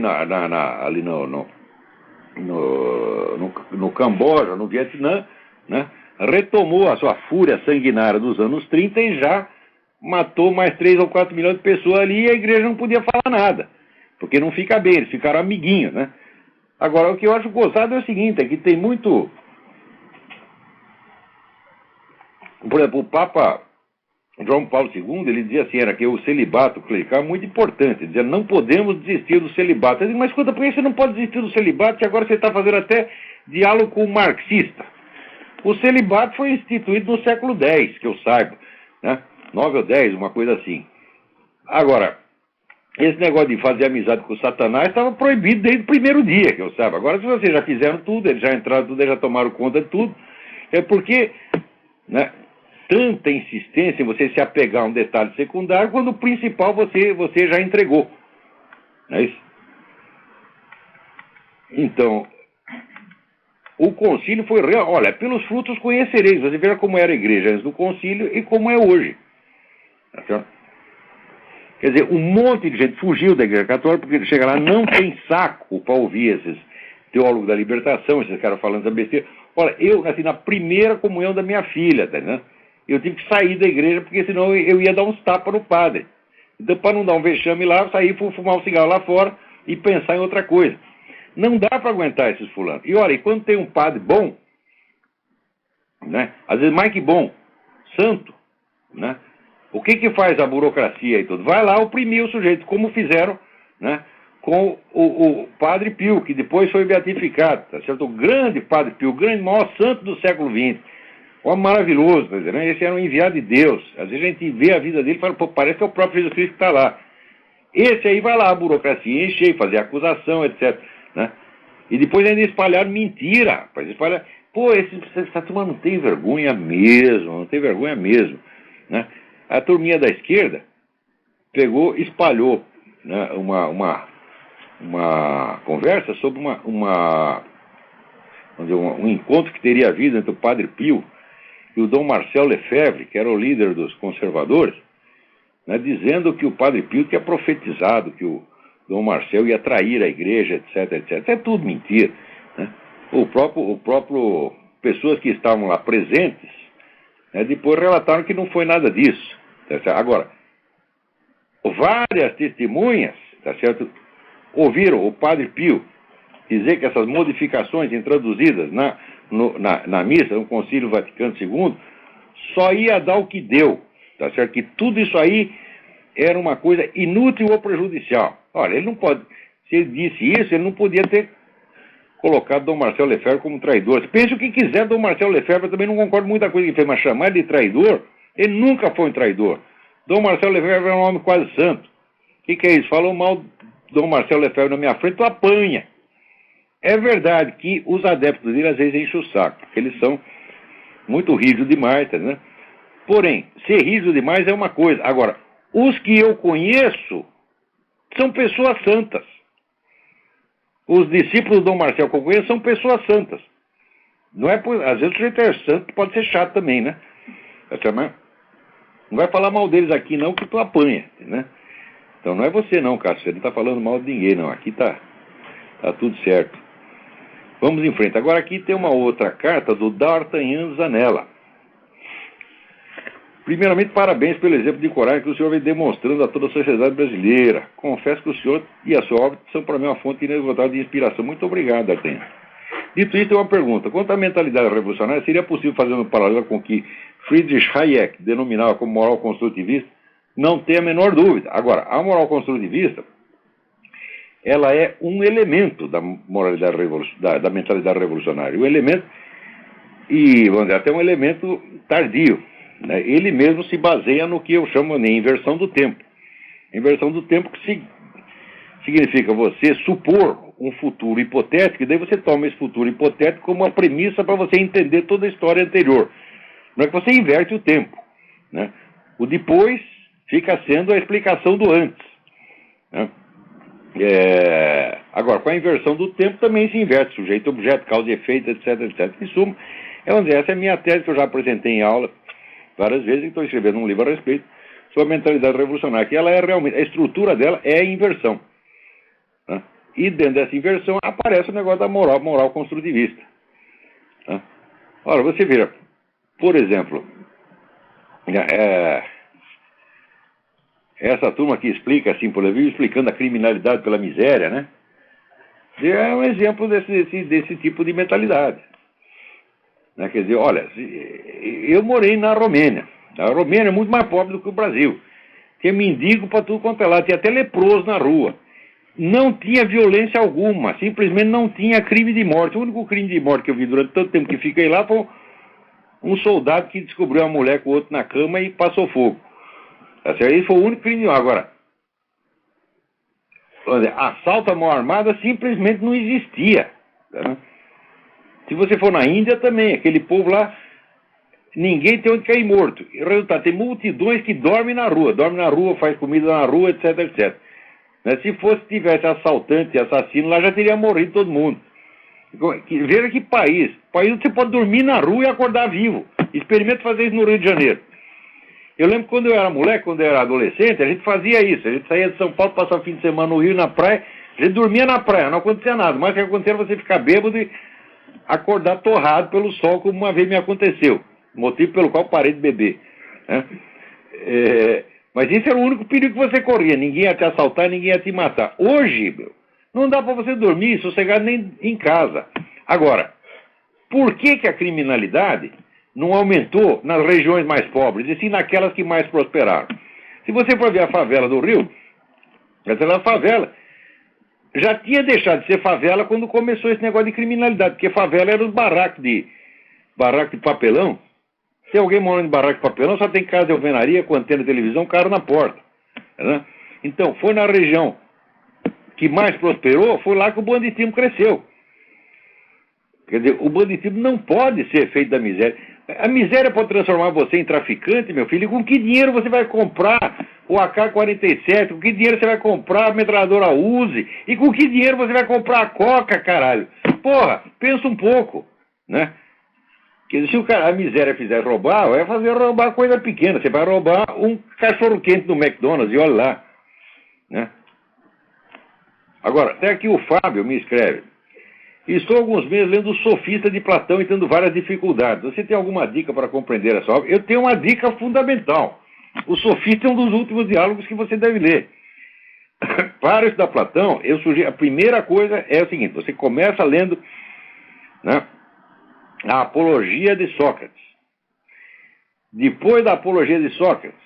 Speaker 2: no Camboja, no Vietnã, né, retomou a sua fúria sanguinária dos anos 30 e já matou mais 3 ou 4 milhões de pessoas ali e a igreja não podia falar nada, porque não fica bem, eles ficaram amiguinhos, né? Agora, o que eu acho gozado é o seguinte, é que tem muito... Por exemplo, o Papa João Paulo II, ele dizia assim, era que o celibato clerical é muito importante. Ele dizia, não podemos desistir do celibato. Eu disse, mas escuta, por que você não pode desistir do celibato se agora você está fazendo até diálogo com o marxista? O celibato foi instituído no século X, que eu saiba, né? 9 ou 10, uma coisa assim. Agora, esse negócio de fazer amizade com o Satanás estava proibido desde o primeiro dia, que eu saiba. Agora, se vocês já fizeram tudo, eles já entraram tudo, eles já tomaram conta de tudo, é porque, né, tanta insistência em você se apegar a um detalhe secundário, quando o principal você já entregou. Não é isso? Então, o concílio foi real. Olha, pelos frutos conhecereis. Você veja como era a igreja antes do concílio e como é hoje. Tá certo? Quer dizer, um monte de gente fugiu da igreja católica porque chega lá, não tem saco para ouvir esses teólogos da libertação, esses caras falando essa besteira. Olha, eu nasci na primeira comunhão da minha filha, tá, né? Eu tive que sair da igreja porque senão eu ia dar uns tapas no padre. Então, para não dar um vexame lá, eu saí e fui fumar um cigarro lá fora e pensar em outra coisa. Não dá para aguentar esses fulanos. E olha, e quando tem um padre bom, né? Às vezes mais que bom, santo, né? O que faz a burocracia e tudo? Vai lá oprimir o sujeito, como fizeram, né, com o Padre Pio, que depois foi beatificado, tá certo? O grande Padre Pio, o grande, maior santo do século XX. Homem maravilhoso, tá dizendo, né? Esse era um enviado de Deus. Às vezes a gente vê a vida dele e fala, pô, parece que é o próprio Jesus Cristo que está lá. Esse aí vai lá, a burocracia encher, fazer acusação, etc. Né? E depois ainda espalharam mentira, rapaz. Espalharam, pô, essa turma não tem vergonha mesmo, não tem vergonha mesmo, né? A turminha da esquerda pegou, espalhou, né, uma conversa sobre um encontro que teria havido entre o Padre Pio e o Dom Marcel Lefebvre, que era o líder dos conservadores, né, dizendo que o Padre Pio tinha profetizado que o Dom Marcel ia trair a igreja, etc, etc. É tudo mentira, né? O próprio pessoas que estavam lá presentes, né, depois relataram que não foi nada disso. Tá certo? Agora, várias testemunhas, tá certo, ouviram o Padre Pio dizer que essas modificações introduzidas na missa, no Concílio Vaticano II, só ia dar o que deu, tá certo? Que tudo isso aí era uma coisa inútil ou prejudicial. Olha, ele não pode, se ele disse isso, ele não podia ter colocado Dom Marcel Lefebvre como traidor. Pense o que quiser, Dom Marcel Lefebvre, eu também não concordo com muita coisa que ele fez, mas chamar ele de traidor, ele nunca foi um traidor. Dom Marcel Lefebvre é um homem quase santo. O que é isso? Falou mal de Dom Marcel Lefebvre na minha frente, tu apanha. É verdade que os adeptos dele às vezes enchem o saco, porque eles são muito rígidos demais, né? Porém, ser rígido demais é uma coisa. Agora, os que eu conheço são pessoas santas. Os discípulos do Dom Marcel que eu conheço são pessoas santas. Não é por... Às vezes o sujeito é santo, pode ser chato também, né? Não vai falar mal deles aqui não, que tu apanha, né? Então não é você não, Cássio, você não está falando mal de ninguém não, aqui tá tudo certo. Vamos em frente. Agora aqui tem uma outra carta do D'Artagnan Zanella. Primeiramente, parabéns pelo exemplo de coragem que o senhor vem demonstrando a toda a sociedade brasileira. Confesso que o senhor e a sua obra são para mim uma fonte inesgotável de inspiração. Muito obrigado, D'Artagnan. Dito isso, tem uma pergunta. Quanto à mentalidade revolucionária, seria possível fazer um paralelo com o que Friedrich Hayek denominava como moral construtivista? Não tem a menor dúvida. Agora, a moral construtivista, ela é um elemento da moralidade da mentalidade revolucionária. Um elemento, e vamos dizer, até um elemento tardio, né? Ele mesmo se baseia no que eu chamo de inversão do tempo. Inversão do tempo que significa você supor um futuro hipotético, e daí você toma esse futuro hipotético como uma premissa para você entender toda a história anterior. Não é que você inverte o tempo, né? O depois fica sendo a explicação do antes, né? Agora, com a inversão do tempo também se inverte sujeito, objeto, causa e efeito, etc, etc. Em suma, essa é a minha tese que eu já apresentei em aula várias vezes e estou escrevendo um livro a respeito sobre a mentalidade revolucionária, que ela é realmente, a estrutura dela é a inversão, né? E dentro dessa inversão aparece o negócio da moral construtivista, né? Ora, você vira, por exemplo, essa turma que explica assim, por exemplo, explicando a criminalidade pela miséria, né? É um exemplo desse tipo de mentalidade. Né? Quer dizer, olha, eu morei na Romênia. A Romênia é muito mais pobre do que o Brasil. Tinha mendigo para tudo quanto é lado, tinha até leproso na rua. Não tinha violência alguma, simplesmente não tinha crime de morte. O único crime de morte que eu vi durante tanto tempo que fiquei lá foi um soldado que descobriu uma mulher com o outro na cama e passou fogo. Esse foi o único crime de morte. Agora, assalto à mão armada simplesmente não existia. Né? Se você for na Índia também, aquele povo lá, ninguém tem onde cair morto. E o resultado, tem multidões que dormem na rua, faz comida na rua, etc, etc. Né? Se tivesse assaltante e assassino, lá já teria morrido todo mundo. Veja que país onde você pode dormir na rua e acordar vivo. Experimenta fazer isso no Rio de Janeiro. Eu lembro quando eu era moleque, quando eu era adolescente, a gente fazia isso. A gente saía de São Paulo, passava o fim de semana no Rio, na praia, a gente dormia na praia, não acontecia nada. Mas o que acontecia era você ficar bêbado e acordar torrado pelo sol, como uma vez me aconteceu. Motivo pelo qual parei de beber. Né? Mas esse era o único perigo que você corria. Ninguém ia te assaltar, ninguém ia te matar. Hoje, não dá para você dormir sossegado nem em casa. Agora, por que a criminalidade não aumentou nas regiões mais pobres, e sim naquelas que mais prosperaram? Se você for ver a favela do Rio, essa favela já tinha deixado de ser favela quando começou esse negócio de criminalidade, porque favela era os barracos de papelão. Se alguém mora em barraco de papelão, só tem casa de alvenaria com antena de televisão, carro na porta. Né? Então, foi na região que mais prosperou, foi lá que o banditismo cresceu. Quer dizer, o banditismo não pode ser feito da miséria. A miséria pode transformar você em traficante, meu filho. E com que dinheiro você vai comprar o AK-47? Com que dinheiro você vai comprar a metralhadora Uzi? E com que dinheiro você vai comprar a Coca, caralho? Porra, pensa um pouco, né? Porque se a miséria fizer roubar, vai fazer roubar coisa pequena. Você vai roubar um cachorro-quente do McDonald's e olha lá, né? Agora, até aqui o Fábio me escreve: estou há alguns meses lendo o Sofista de Platão e tendo várias dificuldades. Você tem alguma dica para compreender essa obra? Eu tenho uma dica fundamental. O Sofista é um dos últimos diálogos que você deve ler. Para estudar Platão, eu sugiro, a primeira coisa é o seguinte: você começa lendo, né, a Apologia de Sócrates. Depois da Apologia de Sócrates,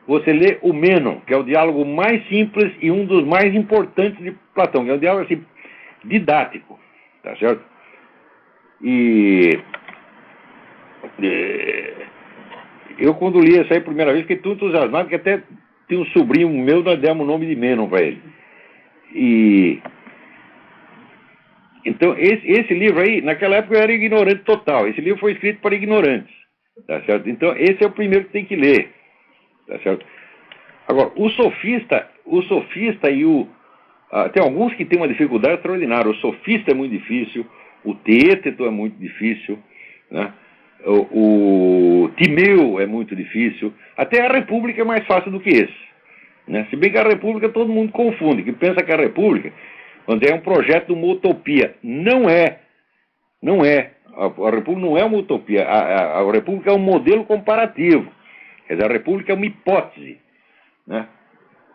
Speaker 2: você lê o Mênon, que é o diálogo mais simples e um dos mais importantes de Platão, que é um diálogo assim, didático, tá certo? E eu, quando li essa aí a primeira vez, fiquei tão entusiasmado que até tem um sobrinho meu, nós demos o nome de Mênon para ele. Então, esse livro aí, naquela época eu era ignorante total. Esse livro foi escrito para ignorantes, tá certo? Então, esse é o primeiro que tem que ler, tá certo? Agora, o sofista e tem alguns que têm uma dificuldade extraordinária. O Sofista é muito difícil, o Teéteto é muito difícil, né? O Timeu é muito difícil. Até a República é mais fácil do que esse, né? Se bem que a República todo mundo confunde, que pensa que a República, quando é um projeto de uma utopia. Não é. A República não é uma utopia. A República é um modelo comparativo. Quer dizer, a República é uma hipótese, né?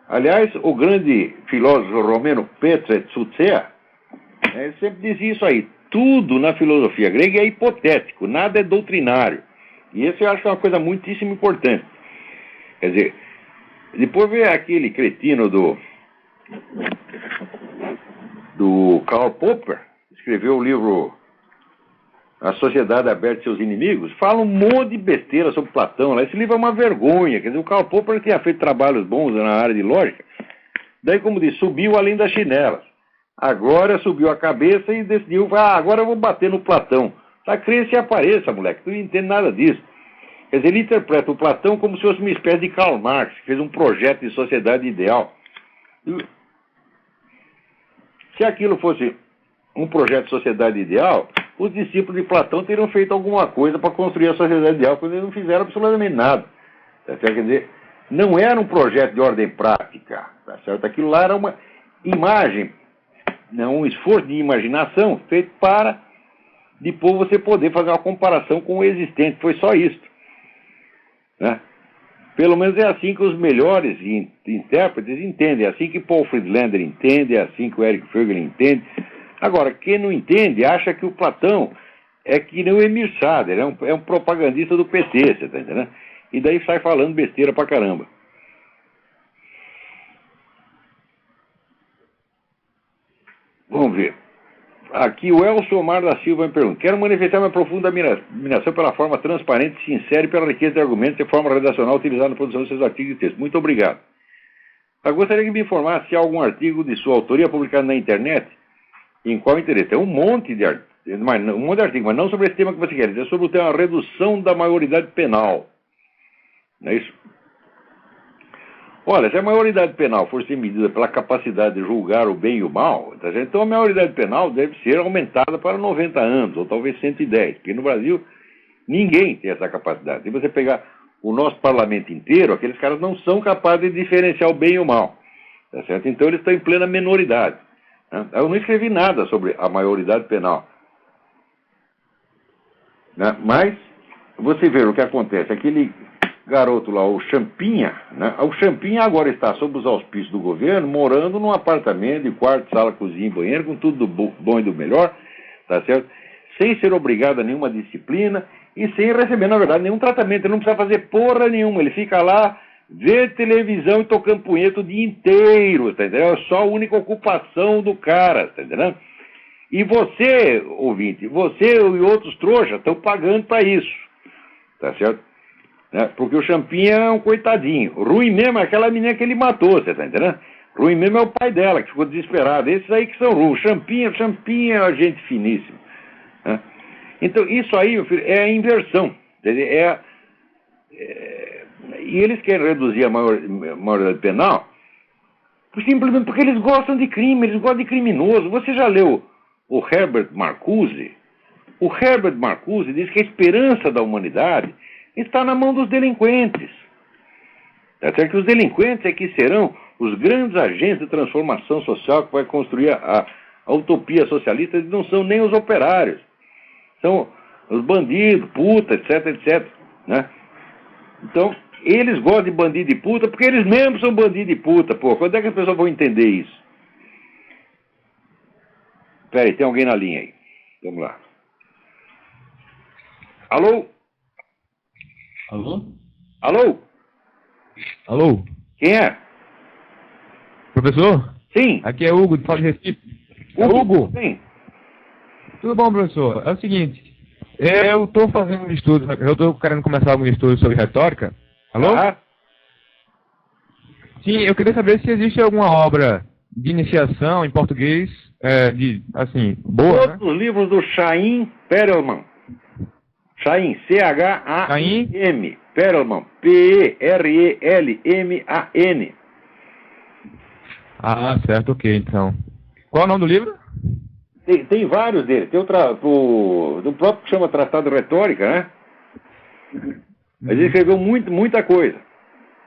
Speaker 2: Aliás, o grande filósofo romeno Petre Tsutsea, ele sempre dizia isso aí: tudo na filosofia grega é hipotético, nada é doutrinário. E isso eu acho que é uma coisa muitíssimo importante. Quer dizer, depois vem aquele cretino do Karl Popper, escreveu o livro A Sociedade Aberta e Seus Inimigos, fala um monte de besteira sobre Platão. Esse livro é uma vergonha. Quer dizer, o Karl Popper tinha feito trabalhos bons na área de lógica. Daí, como diz, subiu além das chinelas. Agora subiu a cabeça e decidiu: agora eu vou bater no Platão. Tá, cresça e apareça, moleque. Tu não entende nada disso. Quer dizer, ele interpreta o Platão como se fosse uma espécie de Karl Marx, que fez um projeto de sociedade ideal. Se aquilo fosse um projeto de sociedade ideal, os discípulos de Platão teriam feito alguma coisa para construir a sociedade ideal, quando eles não fizeram absolutamente nada. Tá certo? Quer dizer, não era um projeto de ordem prática. Tá certo? Aquilo lá era uma imagem, um esforço de imaginação feito para depois você poder fazer uma comparação com o existente. Foi só isso, né? Pelo menos é assim que os melhores intérpretes entendem, é assim que Paul Friedlander entende, é assim que o Eric Fögel entende. Agora, quem não entende acha que o Platão é que nem o Emir Sader, é um propagandista do PT, você tá entendendo? E daí sai falando besteira pra caramba. Vamos ver. Aqui o Elson Omar da Silva me pergunta: quero manifestar minha profunda admiração pela forma transparente, sincera e pela riqueza de argumentos e forma redacional utilizada na produção de seus artigos e textos. Muito obrigado. Eu gostaria que me informasse se há algum artigo de sua autoria publicado na internet, em qual interesse. É um monte de artigos, mas não sobre esse tema que você quer, é sobre o tema redução da maioridade penal. Não é isso? Olha, se a maioridade penal for ser medida pela capacidade de julgar o bem e o mal, então a maioridade penal deve ser aumentada para 90 anos, ou talvez 110, porque no Brasil ninguém tem essa capacidade. Se você pegar o nosso parlamento inteiro, aqueles caras não são capazes de diferenciar o bem e o mal. Tá certo? Então eles estão em plena minoridade. Né? Eu não escrevi nada sobre a maioridade penal. Né? Mas você vê o que acontece. Aquele garoto lá, o Champinha, né? O Champinha agora está sob os auspícios do governo, morando num apartamento de quarto, sala, cozinha e banheiro, com tudo do bom e do melhor, tá certo? Sem ser obrigado a nenhuma disciplina e sem receber, na verdade, nenhum tratamento. Ele não precisa fazer porra nenhuma, ele fica lá, vê televisão e tocando punheta o dia inteiro, tá entendendo? É só a única ocupação do cara, tá entendendo? E você, ouvinte, você e outros trouxas estão pagando para isso, tá certo? Porque o Champinha é um coitadinho. Ruim mesmo é aquela menina que ele matou, você tá entendendo? Ruim mesmo é o pai dela, que ficou desesperado. Esses aí que são ruins. Champinha é gente finíssima. Né? Então, isso aí, meu filho, é a inversão. E eles querem reduzir a maioridade penal simplesmente porque eles gostam de crime, eles gostam de criminoso. Você já leu o Herbert Marcuse? O Herbert Marcuse diz que a esperança da humanidade está na mão dos delinquentes. Até que os delinquentes é que serão os grandes agentes de transformação social que vai construir a utopia socialista, e não são nem os operários. São os bandidos, puta, etc, etc. Né? Então, eles gostam de bandido e puta porque eles mesmos são bandido e puta. Pô, quando é que as pessoas vão entender isso? Espera aí, tem alguém na linha aí. Vamos lá. Alô?
Speaker 4: Alô?
Speaker 2: Alô?
Speaker 4: Alô?
Speaker 2: Quem é?
Speaker 4: Professor?
Speaker 2: Sim.
Speaker 4: Aqui é Hugo, de Fala de Recife. Hugo?
Speaker 2: Sim.
Speaker 4: Tudo bom, professor? É o seguinte, eu estou fazendo um estudo, eu estou querendo começar algum estudo sobre retórica. Alô?
Speaker 2: Ah.
Speaker 4: Sim, eu queria saber se existe alguma obra de iniciação em português, boa,
Speaker 2: Todos os livros do Chaim Perelman. Chaim, C-H-A-I-M, Perelman, P-E-R-E-L-M-A-N.
Speaker 4: Ah, certo, ok, então. Qual é o nome do livro?
Speaker 2: Tem vários deles. Tem do próprio que chama Tratado de Retórica, né? Mas ele escreveu muita coisa.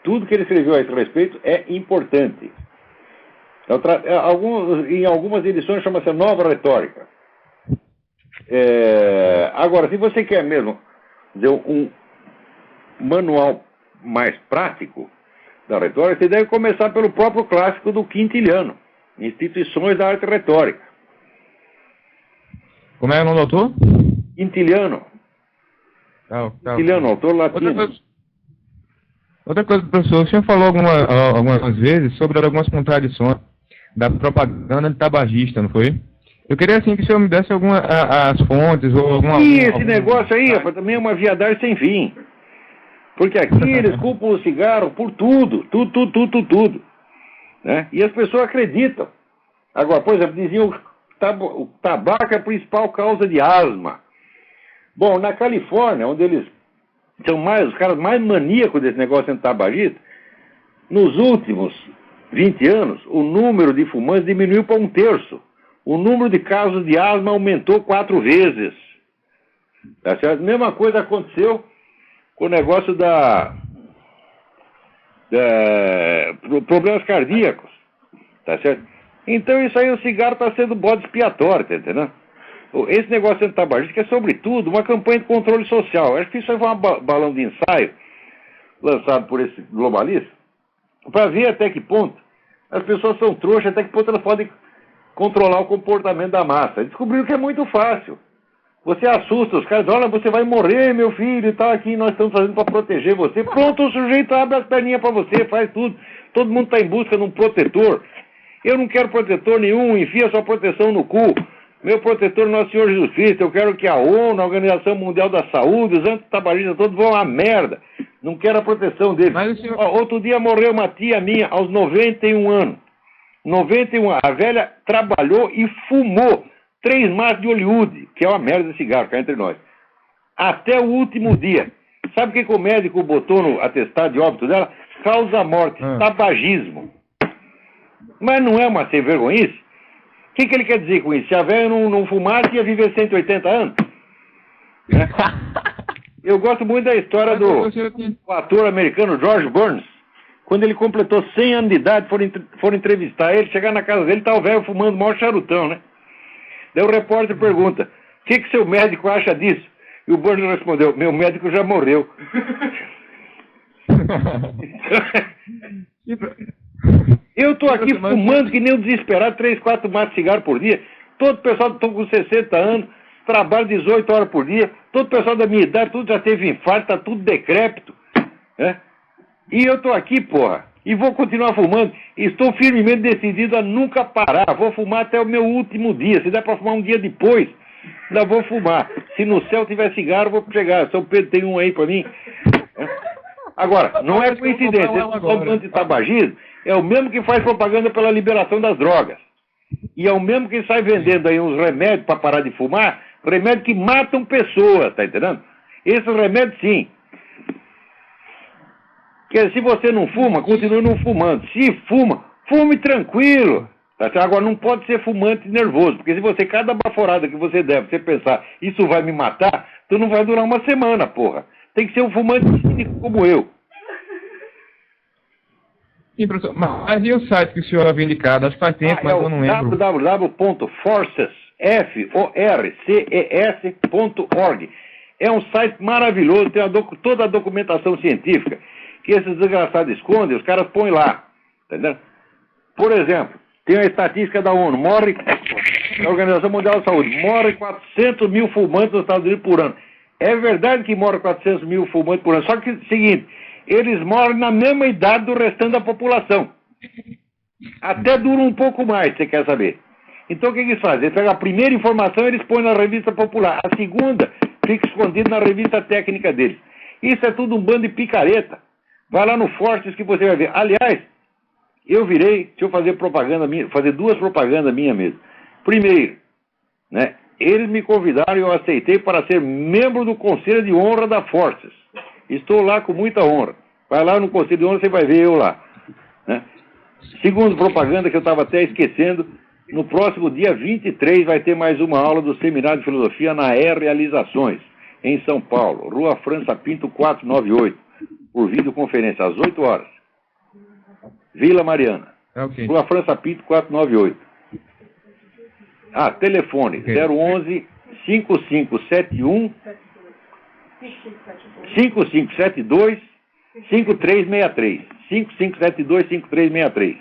Speaker 2: Tudo que ele escreveu a esse respeito é importante. Em algumas edições chama-se Nova Retórica. Agora, se você quer mesmo dizer, um manual mais prático da retórica, você deve começar pelo próprio clássico do Quintiliano, Instituições da Arte Retórica.
Speaker 4: Como é o nome do autor?
Speaker 2: Quintiliano. Quintiliano, autor latino.
Speaker 4: Outra coisa, professor, o senhor falou algumas vezes sobre algumas contradições da propaganda tabagista, não foi? Eu queria, assim, que o senhor me desse as fontes ou alguma...
Speaker 2: Esse negócio aí, rapaz, também é uma viadagem sem fim. Porque aqui eles culpam o cigarro por tudo. Né? E as pessoas acreditam. Agora, por exemplo, diziam o tabaco é a principal causa de asma. Bom, na Califórnia, onde eles são os caras mais maníacos desse negócio de tabagista, nos últimos 20 anos, o número de fumantes diminuiu para 1/3. O número de casos de asma aumentou 4 vezes. Tá certo? Mesma coisa aconteceu com o negócio problemas cardíacos. Tá certo? Então isso aí, o cigarro está sendo bode expiatório, tá entendendo? Esse negócio de tabagista é, sobretudo, uma campanha de controle social. Eu acho que isso aí foi um balão de ensaio lançado por esse globalista, para ver até que ponto as pessoas são trouxas, até que ponto elas podem controlar o comportamento da massa. Descobriram que é muito fácil. Você assusta os caras, olha, você vai morrer, meu filho, e tal, aqui nós estamos fazendo para proteger você. Pronto, o sujeito abre as perninhas para você, faz tudo. Todo mundo está em busca de um protetor. Eu não quero protetor nenhum, enfia sua proteção no cu. Meu protetor é Nosso Senhor Jesus Cristo. Eu quero que a ONU, a Organização Mundial da Saúde, os antitabalistas todos vão à merda. Não quero a proteção deles.
Speaker 4: Mas o senhor...
Speaker 2: Outro dia morreu uma tia minha, aos 91 anos. 91 anos. A velha trabalhou e fumou 3 maços de Hollywood, que é uma merda de cigarro, cá entre nós. Até o último dia. Sabe o que o médico botou no atestado de óbito dela? Causa morte, tabagismo. Mas não é uma sem vergonhice? O que ele quer dizer com isso? Se a velha não fumasse, ia viver 180 anos? Né? Eu gosto muito da história do ator americano George Burns. Quando ele completou 100 anos de idade, foram entrevistar ele, chegar na casa dele, tá o velho fumando o maior charutão, né? Daí o repórter pergunta, o que seu médico acha disso? E o Burns respondeu, meu médico já morreu. Eu tô aqui fumando que nem um desesperado, 3, 4 maços de cigarro por dia. Todo o pessoal que com 60 anos, trabalha 18 horas por dia. Todo o pessoal da minha idade, tudo já teve infarto, tá tudo decrépito. Né? E eu tô aqui, porra, e vou continuar fumando. Estou firmemente decidido a nunca parar. Vou fumar até o meu último dia. Se der para fumar um dia depois, ainda vou fumar. Se no céu tiver cigarro, vou pegar. São Pedro tem um aí para mim. Agora, não é coincidência. Esse antitabagismo é o mesmo que faz propaganda pela liberação das drogas. E é o mesmo que sai vendendo aí uns remédios para parar de fumar, remédios que matam pessoas, tá entendendo? Esses remédios, sim. Porque se você não fuma, continue não fumando. Se fuma, fume tranquilo. Tá? Agora, não pode ser fumante nervoso, porque se você, cada baforada que você der, você pensar, isso vai me matar, tu não vai durar uma semana, porra. Tem que ser um fumante cínico como eu.
Speaker 4: Sim, professor. Mas e o site que o senhor havia indicado? Acho que faz tempo, mas eu não lembro.
Speaker 2: www.forces, forces.org. É um site maravilhoso, tem toda a documentação científica que esses desgraçados escondem, os caras põem lá. Entendeu? Por exemplo, tem a estatística da ONU, a Organização Mundial da Saúde, morre 400 mil fumantes nos Estados Unidos por ano. É verdade que morre 400 mil fumantes por ano, só que é o seguinte, eles morrem na mesma idade do restante da população. Até dura um pouco mais, você quer saber. Então o que eles fazem? Eles pegam a primeira informação e eles põem na revista popular. A segunda fica escondida na revista técnica deles. Isso é tudo um bando de picareta. Vai lá no Fortes que você vai ver. Aliás, eu virei, deixa eu fazer propaganda minha, fazer 2 propagandas minhas mesmo. Primeiro, né? Eles me convidaram e eu aceitei para ser membro do Conselho de Honra da Forces. Estou lá com muita honra. Vai lá no Conselho de Honra, você vai ver eu lá. Né? Segundo propaganda que eu estava até esquecendo, no próximo dia 23 vai ter mais uma aula do Seminário de Filosofia na Realizações, em São Paulo, Rua França Pinto 498, por videoconferência, às 8 horas. Vila Mariana.
Speaker 4: Okay.
Speaker 2: Rua França Pinto 498. Telefone, okay. 011 5571 5572 5363. 5572 5363.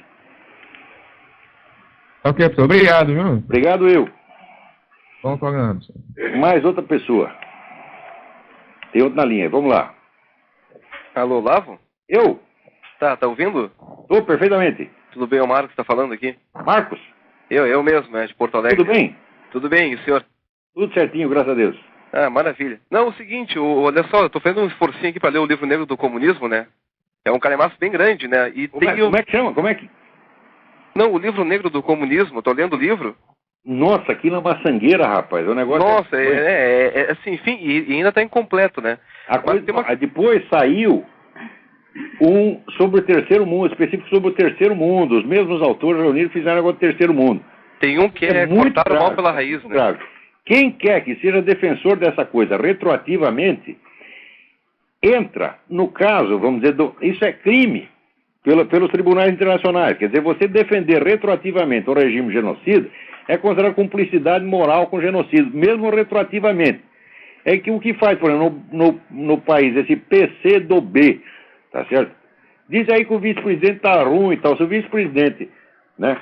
Speaker 4: Ok, professor. Obrigado, viu?
Speaker 2: Obrigado eu.
Speaker 4: Bom programa, professor.
Speaker 2: Mais outra pessoa. Tem outro na linha. Vamos lá.
Speaker 5: Alô, Lavo?
Speaker 2: Eu?
Speaker 5: Tá ouvindo?
Speaker 2: Estou perfeitamente.
Speaker 5: Tudo bem, é o Marcos está falando aqui?
Speaker 2: Marcos?
Speaker 5: Eu mesmo, de Porto Alegre.
Speaker 2: Tudo bem?
Speaker 5: Tudo bem, e o senhor?
Speaker 2: Tudo certinho, graças a Deus.
Speaker 5: Ah, maravilha. Não, o seguinte, olha só, eu tô fazendo um esforcinho aqui para ler o livro Negro do Comunismo, né? É um calhamaço bem grande, né? E
Speaker 2: como é que chama? Como é que...
Speaker 5: Não, o livro Negro do Comunismo, tô lendo o livro.
Speaker 2: Nossa, aquilo é uma sangueira, rapaz. O negócio
Speaker 5: Nossa, assim, enfim, e ainda tá incompleto, né?
Speaker 2: Depois saiu um sobre o terceiro mundo, específico sobre o terceiro mundo. Os mesmos autores reunidos fizeram agora o terceiro mundo.
Speaker 5: Tem um que é cortar o mal pela raiz, né?
Speaker 2: Grave. Quem quer que seja defensor dessa coisa retroativamente, entra no caso, vamos dizer, isso é crime pelos tribunais internacionais. Quer dizer, você defender retroativamente o regime genocida é considerado cumplicidade moral com genocídio, mesmo retroativamente. É que o que faz, por exemplo, no país, esse PCdoB, tá certo? Diz aí que o vice-presidente tá ruim e tal. Se o vice-presidente, né,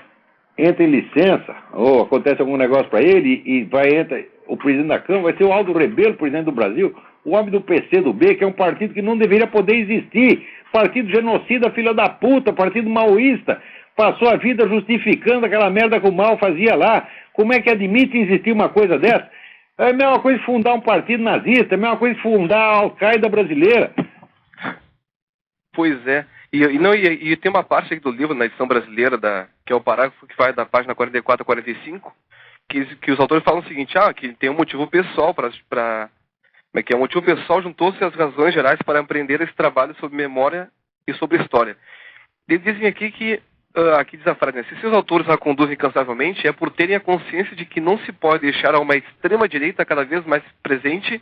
Speaker 2: entra em licença, ou acontece algum negócio para ele e entra o presidente da Câmara, vai ser o Aldo Rebelo, presidente do Brasil, o homem do PCdoB, que é um partido que não deveria poder existir, partido genocida, filha da puta, partido maoísta, passou a vida justificando aquela merda que o Mao fazia lá. Como é que admite existir uma coisa dessa? É a mesma coisa de fundar um partido nazista, é a mesma coisa de fundar a Al-Qaeda brasileira.
Speaker 5: Pois é. E tem uma parte aqui do livro, na edição brasileira, que é o parágrafo que vai da página 44 a 45, que os autores falam o seguinte, que tem um motivo pessoal um motivo pessoal juntou-se às razões gerais para empreender esse trabalho sobre memória e sobre história. Eles dizem aqui que, aqui diz a frase, né, se os autores a conduzem incansavelmente, é por terem a consciência de que não se pode deixar a uma extrema-direita cada vez mais presente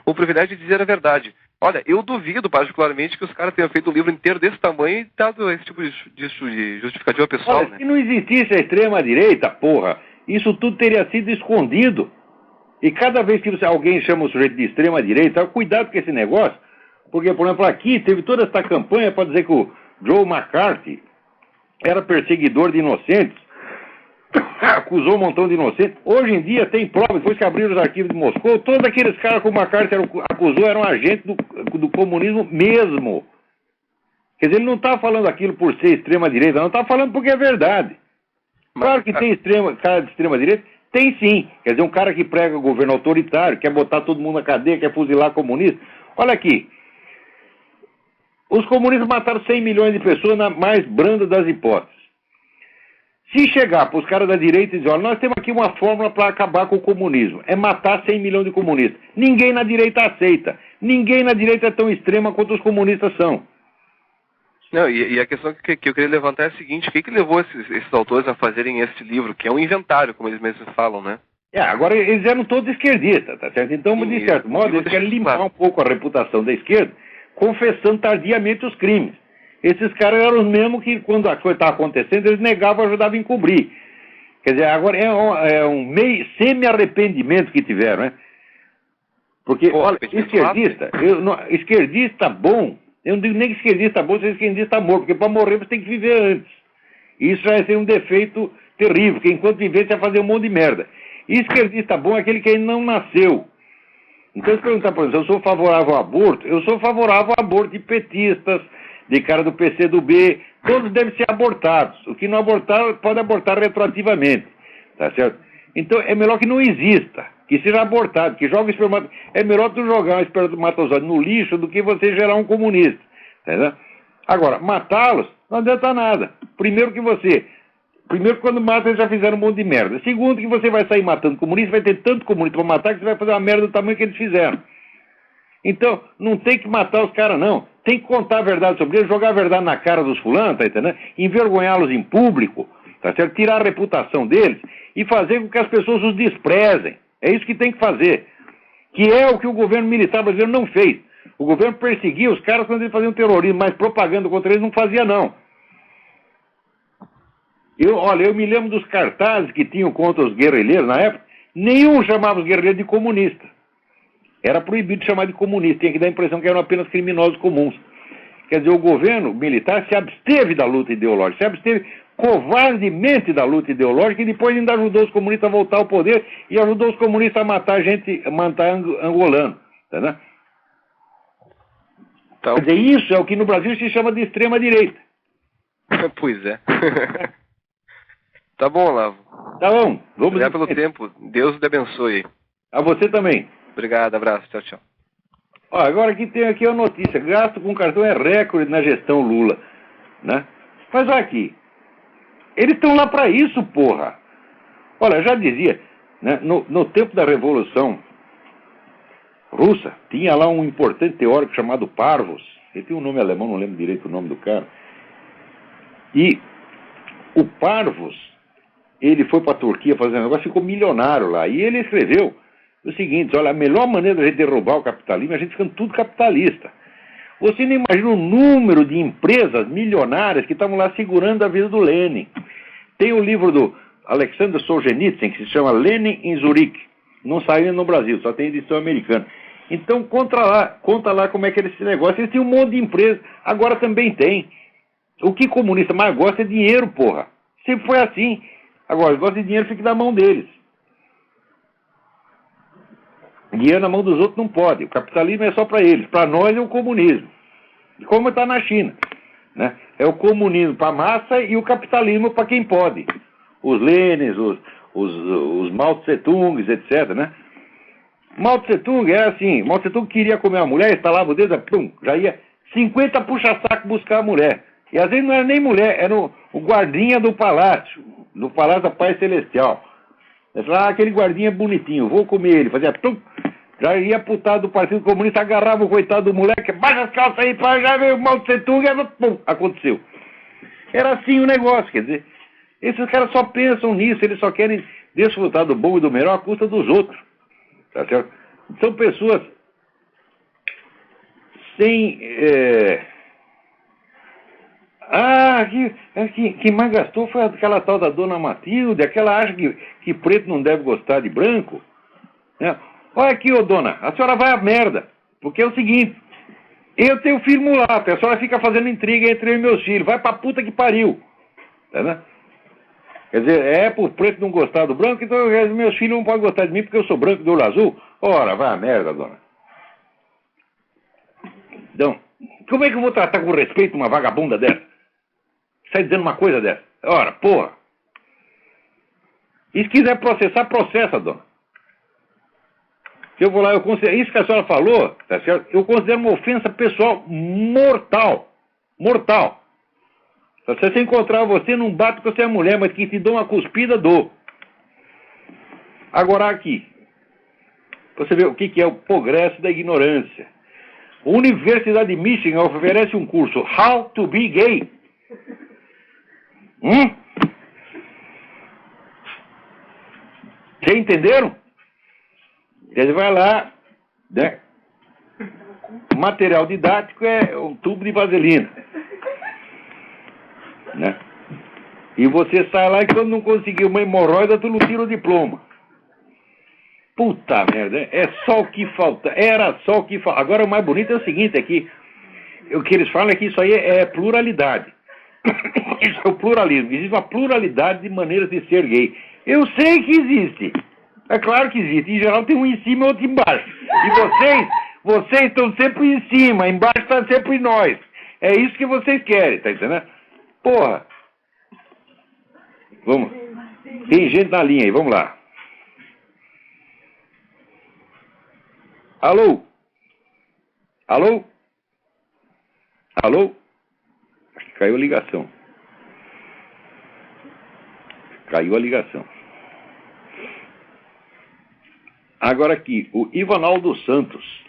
Speaker 5: o privilégio de dizer a verdade. Olha, eu duvido particularmente que os caras tenham feito um livro inteiro desse tamanho e dado esse tipo de justificativa pessoal.
Speaker 2: Olha,
Speaker 5: né?
Speaker 2: Se não existisse a extrema-direita, porra, isso tudo teria sido escondido. E cada vez que alguém chama o sujeito de extrema-direita, cuidado com esse negócio, porque, por exemplo, aqui teve toda essa campanha para dizer que o Joe McCarthy era perseguidor de inocentes, acusou um montão de inocentes. Hoje em dia tem prova, depois que abriram os arquivos de Moscou, todos aqueles caras que o McCarthy acusou eram agentes do comunismo mesmo. Quer dizer, ele não está falando aquilo por ser extrema-direita, não está falando porque é verdade. Claro que tem cara de extrema-direita, tem sim. Quer dizer, um cara que prega o governo autoritário, quer botar todo mundo na cadeia, quer fuzilar comunista. Olha aqui, os comunistas mataram 100 milhões de pessoas na mais branda das hipóteses. Se chegar para os caras da direita e dizer, olha, nós temos aqui uma fórmula para acabar com o comunismo, é matar 100 milhões de comunistas. Ninguém na direita aceita. Ninguém na direita é tão extrema quanto os comunistas são.
Speaker 5: Não, e a questão que eu queria levantar é a seguinte, o que levou esses autores a fazerem esse livro, que é um inventário, como eles mesmos falam, né?
Speaker 2: Agora eles eram todos esquerdistas, tá certo? Então, de certo modo, eles querem limpar um pouco a reputação da esquerda, confessando tardiamente os crimes. Esses caras eram os mesmos que, quando a coisa estava acontecendo, eles negavam e ajudavam a encobrir. Quer dizer, agora é um meio semi-arrependimento que tiveram, né? Porque, olha, esquerdista bom, eu não digo nem que esquerdista bom, seja esquerdista morto, porque para morrer você tem que viver antes. Isso vai ser um defeito terrível, porque enquanto viver você vai fazer um monte de merda. E esquerdista bom é aquele que ainda não nasceu. Então, se perguntar, por exemplo, se eu sou favorável ao aborto, eu sou favorável ao aborto de petistas, de cara do PCdoB, todos devem ser abortados. O que não abortar, pode abortar retroativamente, tá certo? Então, é melhor que não exista, que seja abortado, que jogue espermatozoide. É melhor tu jogar um espermatozoide no lixo do que você gerar um comunista, tá certo? Agora, matá-los não adianta nada. Primeiro, quando mata, eles já fizeram um monte de merda. Segundo, que você vai sair matando comunistas, vai ter tanto comunista para matar que você vai fazer uma merda do tamanho que eles fizeram. Então, não tem que matar os caras, não. Tem que contar a verdade sobre eles, jogar a verdade na cara dos fulanos, tá entendendo? Envergonhá-los em público, tá certo? Tirar a reputação deles e fazer com que as pessoas os desprezem. É isso que tem que fazer. Que é o que o governo militar brasileiro não fez. O governo perseguia os caras quando eles faziam terrorismo, mas propaganda contra eles não fazia, não. Eu me lembro dos cartazes que tinham contra os guerrilheiros na época, nenhum chamava os guerrilheiros de comunista. Era proibido chamar de comunista, tinha que dar a impressão que eram apenas criminosos comuns. Quer dizer, o governo militar se absteve da luta ideológica, se absteve covardemente da luta ideológica e depois ainda ajudou os comunistas a voltar ao poder e ajudou os comunistas a matar angolano. Entendeu? Então, quer dizer, isso é o que no Brasil se chama de extrema-direita.
Speaker 5: Pois é. Tá bom, Olavo.
Speaker 2: Tá bom. Vamos
Speaker 5: obrigado pelo tempo. Deus te abençoe.
Speaker 2: A você também.
Speaker 5: Obrigado, abraço. Tchau, tchau.
Speaker 2: Agora tem aqui a notícia. Gasto com cartão é recorde na gestão Lula. Né? Mas olha aqui. Eles estão lá para isso, porra. Olha, já dizia, né, no tempo da Revolução Russa, tinha lá um importante teórico chamado Parvus. Ele tem um nome alemão, não lembro direito o nome do cara. E o Parvus, ele foi para a Turquia fazer um negócio, ficou milionário lá. E ele escreveu o seguinte: olha, a melhor maneira da gente derrubar o capitalismo é a gente ficando tudo capitalista. Você não imagina o número de empresas milionárias que estavam lá segurando a vida do Lenin. Tem o livro do Alexander Solzhenitsyn, que se chama Lenin em Zurique. Não saiu no Brasil, só tem edição americana. Então conta lá como é que era esse negócio. Eles tinham um monte de empresa, agora também tem. O que comunista mais gosta é dinheiro, porra. Sempre foi assim. Agora, gosta de dinheiro, fica na mão deles. Dinheiro na mão dos outros não pode. O capitalismo é só para eles. Para nós é o comunismo. Como está na China. Né? É o comunismo para a massa e o capitalismo para quem pode. Os Lenins, os Mao Tse-tungs, etc. Né? Mao Tse-tung é assim. Mao Tse-tung queria comer uma mulher, instalava o dedo, pum, já ia 50 puxa-saco buscar a mulher. E às vezes não era nem mulher, era o guardinha do Palácio da Paz Celestial. Ele falava, aquele guardinha é bonitinho, vou comer ele. Fazia pum, já ia putado do Partido Comunista, agarrava o coitado do moleque, baixa as calças aí, pá, já veio o Mao Tse-tung, e pum, aconteceu. Era assim o negócio, quer dizer, esses caras só pensam nisso, eles só querem desfrutar do bom e do melhor à custa dos outros. Tá certo? São pessoas sem... quem mais gastou foi aquela tal da dona Matilde, aquela acha que preto não deve gostar de branco. Né? Olha aqui, ô dona, a senhora vai à merda, porque é o seguinte, eu tenho filho mulato, a senhora fica fazendo intriga entre eu e meus filhos, vai pra puta que pariu. Tá, né? Quer dizer, é por preto não gostar do branco, então meus filhos não podem gostar de mim porque eu sou branco de olho azul? Ora, vai à merda, dona. Então, como é que eu vou tratar com respeito uma vagabunda dessa? Sai dizendo uma coisa dessa? Ora, porra. E se quiser processar, processa, dona. Se eu vou lá, isso que a senhora falou, tá certo? Eu considero uma ofensa pessoal mortal. Mortal. Se você encontrar você, não bate porque você é mulher, mas que te dou uma cuspida, dou. Agora aqui. Você vê o que é o progresso da ignorância. A Universidade de Michigan oferece um curso How to be Gay. Vocês entenderam? Ele vai lá, né? O material didático é um tubo de vaselina. Né? E você sai lá e quando não conseguiu uma hemorroida, tu não tira o diploma. Puta merda, é só o que falta. Era só o que falta. Agora o mais bonito é o seguinte, é que o que eles falam é que isso aí é pluralidade. Isso é o pluralismo. Existe uma pluralidade de maneiras de ser gay. Eu sei que existe. É claro que existe. Em geral tem um em cima e outro embaixo. E vocês estão sempre em cima, embaixo está sempre nós. É isso que vocês querem, tá entendendo? Porra. Vamos. Tem gente na linha aí, vamos lá. Alô? Alô? Alô? Acho que caiu a ligação. Caiu a ligação. Agora aqui, o Ivanaldo Santos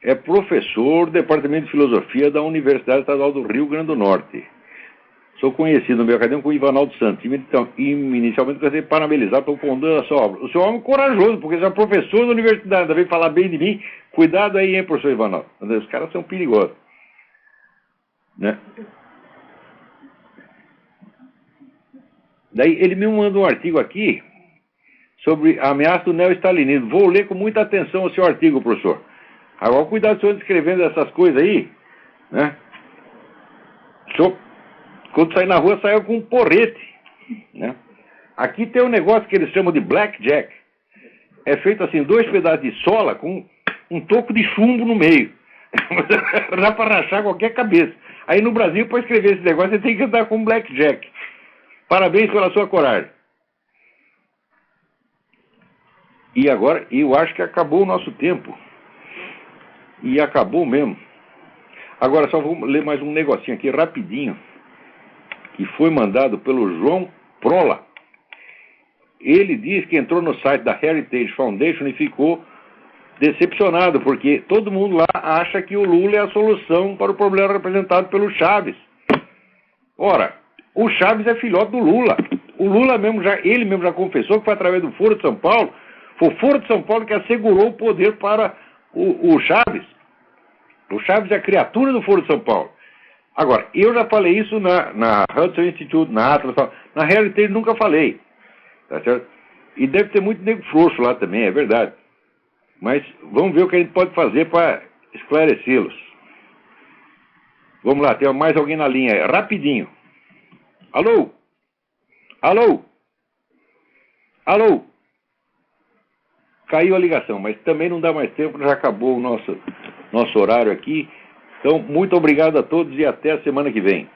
Speaker 2: é professor do Departamento de Filosofia da Universidade Estadual do Rio Grande do Norte. Sou conhecido no meu acadêmico como Ivanaldo Santos. Então, inicialmente, quero parabenizar pelo condão da sua obra. O senhor é um corajoso, porque você é professor da universidade, ainda veio falar bem de mim. Cuidado aí, hein, professor Ivanaldo. Os caras são perigosos. Né? Daí, ele me manda um artigo aqui sobre a ameaça do neo-stalinismo. Vou ler com muita atenção o seu artigo, professor. Agora, cuidado, senhor, escrevendo essas coisas aí, né? O senhor, quando sair na rua, saiu com um porrete, né? Aqui tem um negócio que eles chamam de blackjack. É feito assim, 2 pedaços de sola com um toco de chumbo no meio. Dá para rachar qualquer cabeça. Aí no Brasil, para escrever esse negócio, você tem que andar com blackjack. Parabéns pela sua coragem. E agora, eu acho que acabou o nosso tempo. E acabou mesmo. Agora só vou ler mais um negocinho aqui rapidinho, que foi mandado pelo João Prola. Ele diz que entrou no site da Heritage Foundation e ficou decepcionado, porque todo mundo lá acha que o Lula é a solução para o problema representado pelo Chaves. Ora, o Chaves é filhote do Lula. O Lula mesmo ele mesmo já confessou que foi através do Foro de São Paulo. Foi o Foro de São Paulo que assegurou o poder para o Chaves. O Chaves é a criatura do Foro de São Paulo. Agora, eu já falei isso na Hudson Institute, na Atlas, na Heritage nunca falei. Tá certo? E deve ter muito nego frouxo lá também, é verdade. Mas vamos ver o que a gente pode fazer para esclarecê-los. Vamos lá, tem mais alguém na linha. Rapidinho. Alô? Alô? Alô? Caiu a ligação, mas também não dá mais tempo, já acabou o nosso horário aqui. Então, muito obrigado a todos e até a semana que vem.